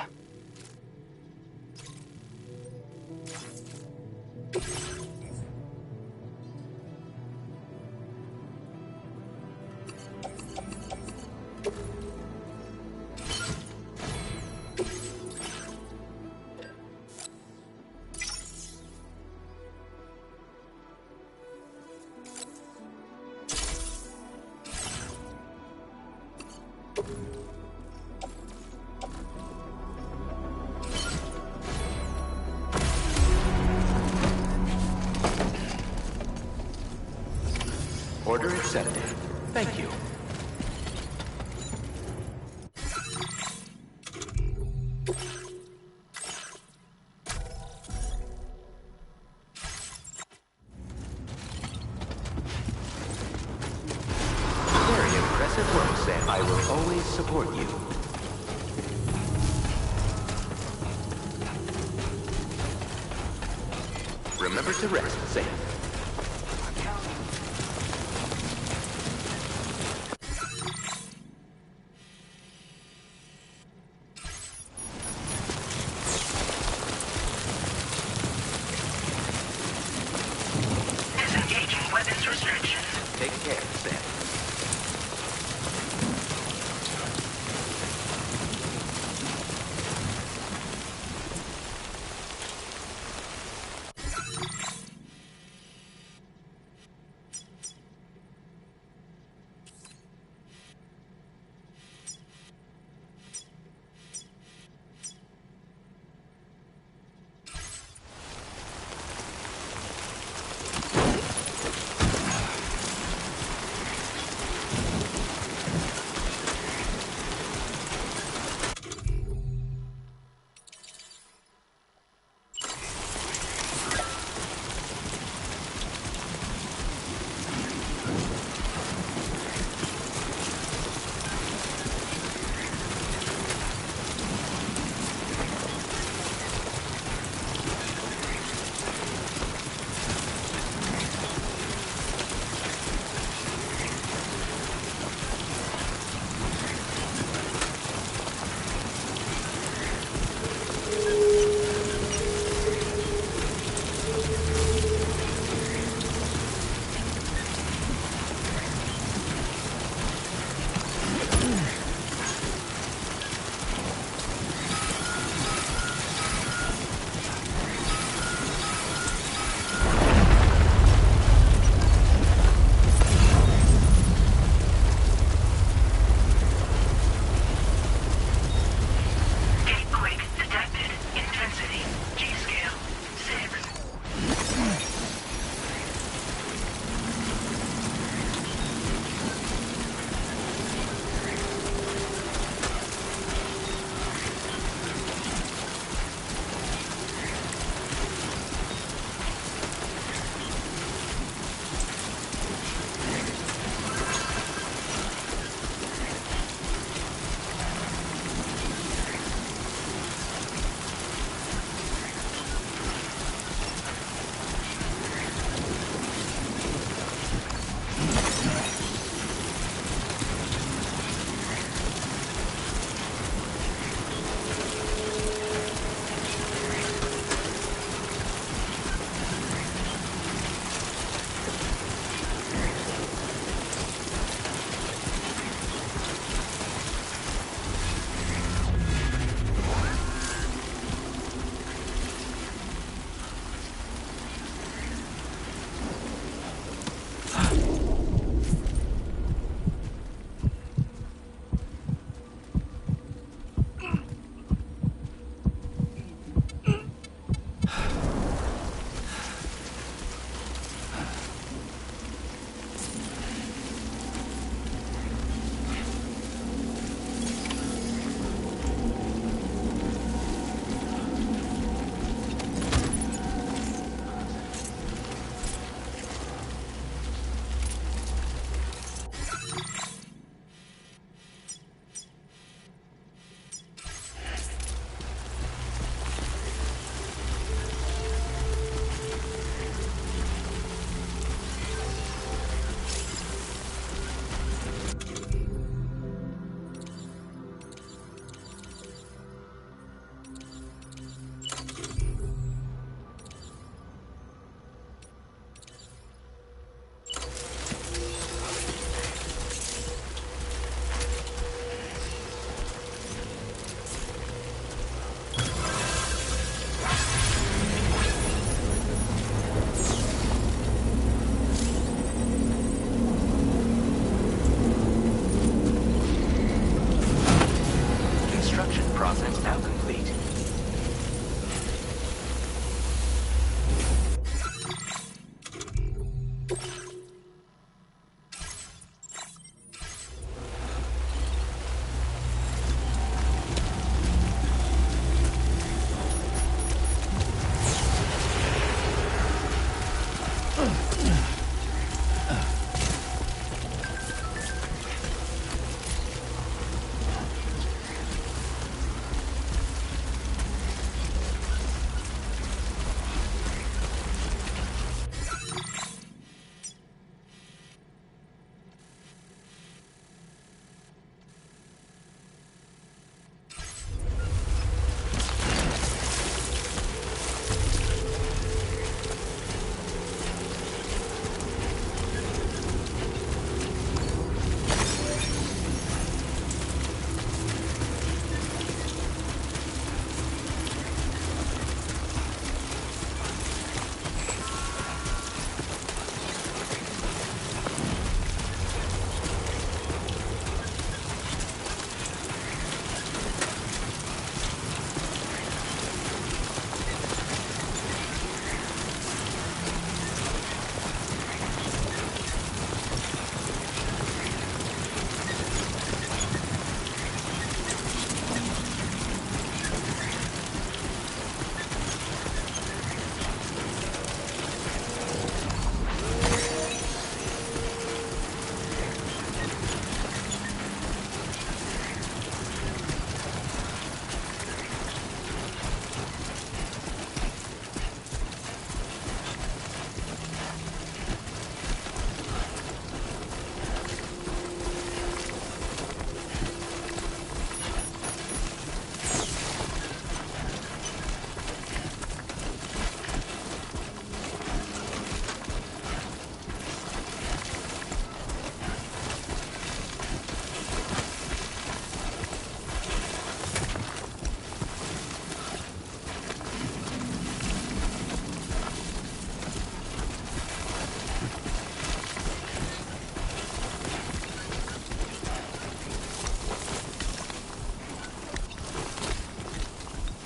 Order accepted. Thank you. Very impressive work, Sam. I will always support you. Remember to rest, Sam. Process now complete.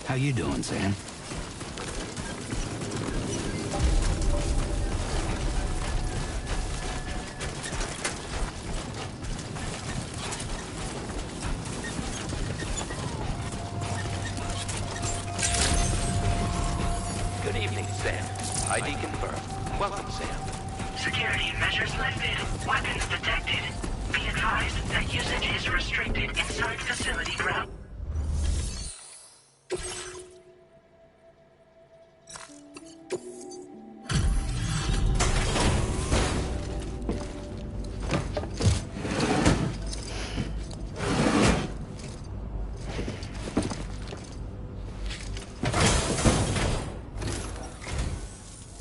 How you doing, Sam? Good evening, Sam. ID confirmed. Welcome, Sam. Security measures lifted. Weapons detected. Be advised that usage is restricted inside facility ground.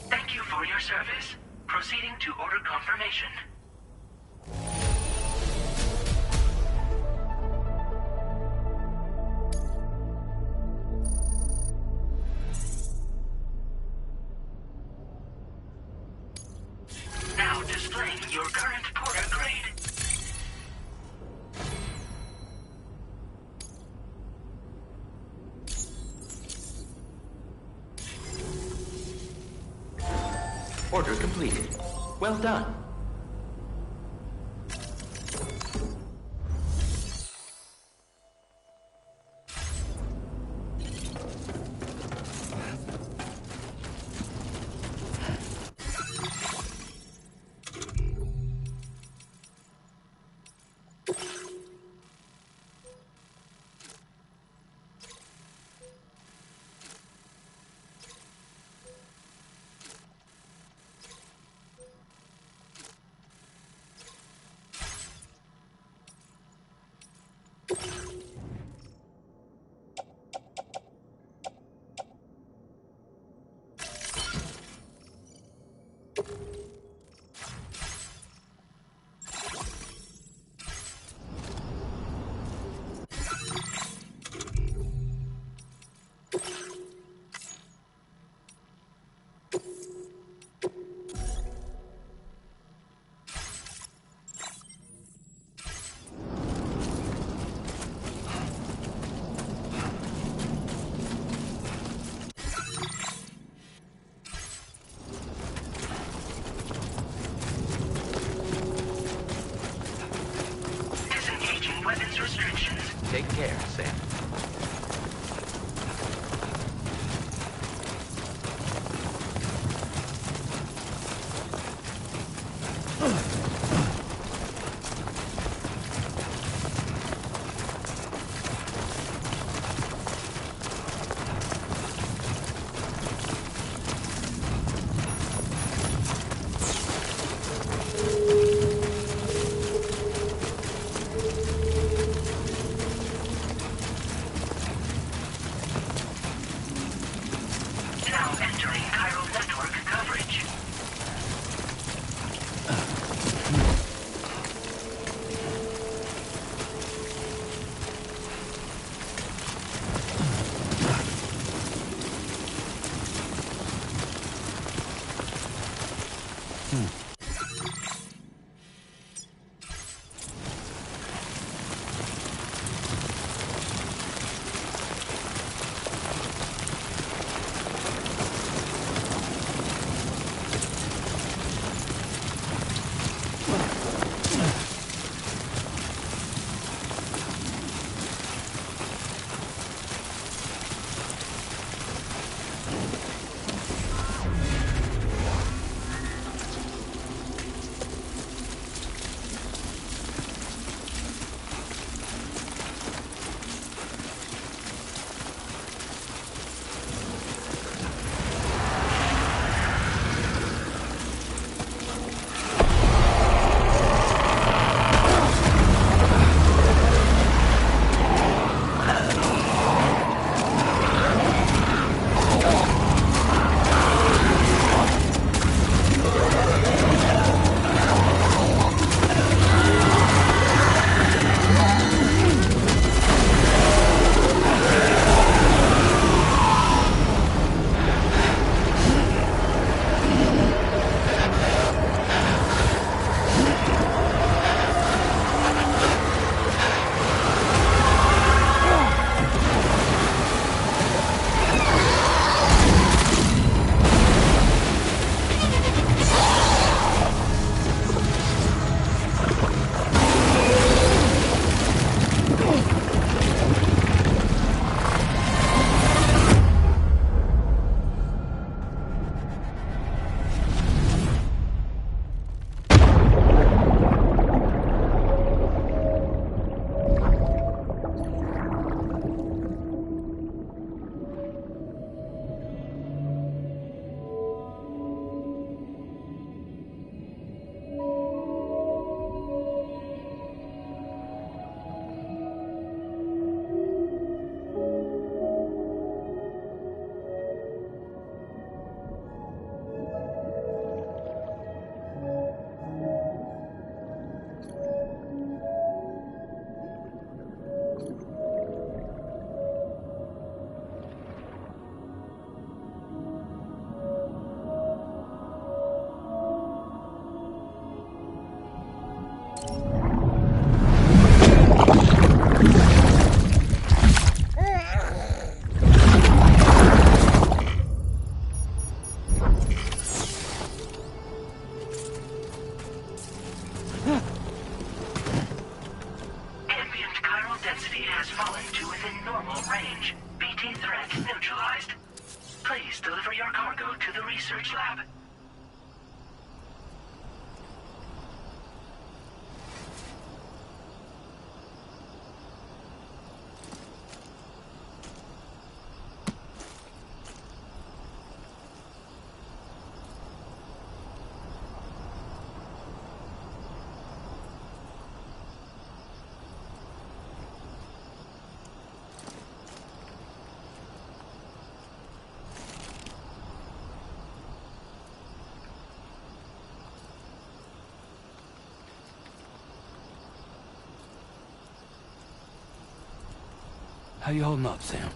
Thank you for your service. Proceeding to order confirmation. Now displaying your current porter grade. Order completed. Well done. Take care, Sam. How you holding up, Sam?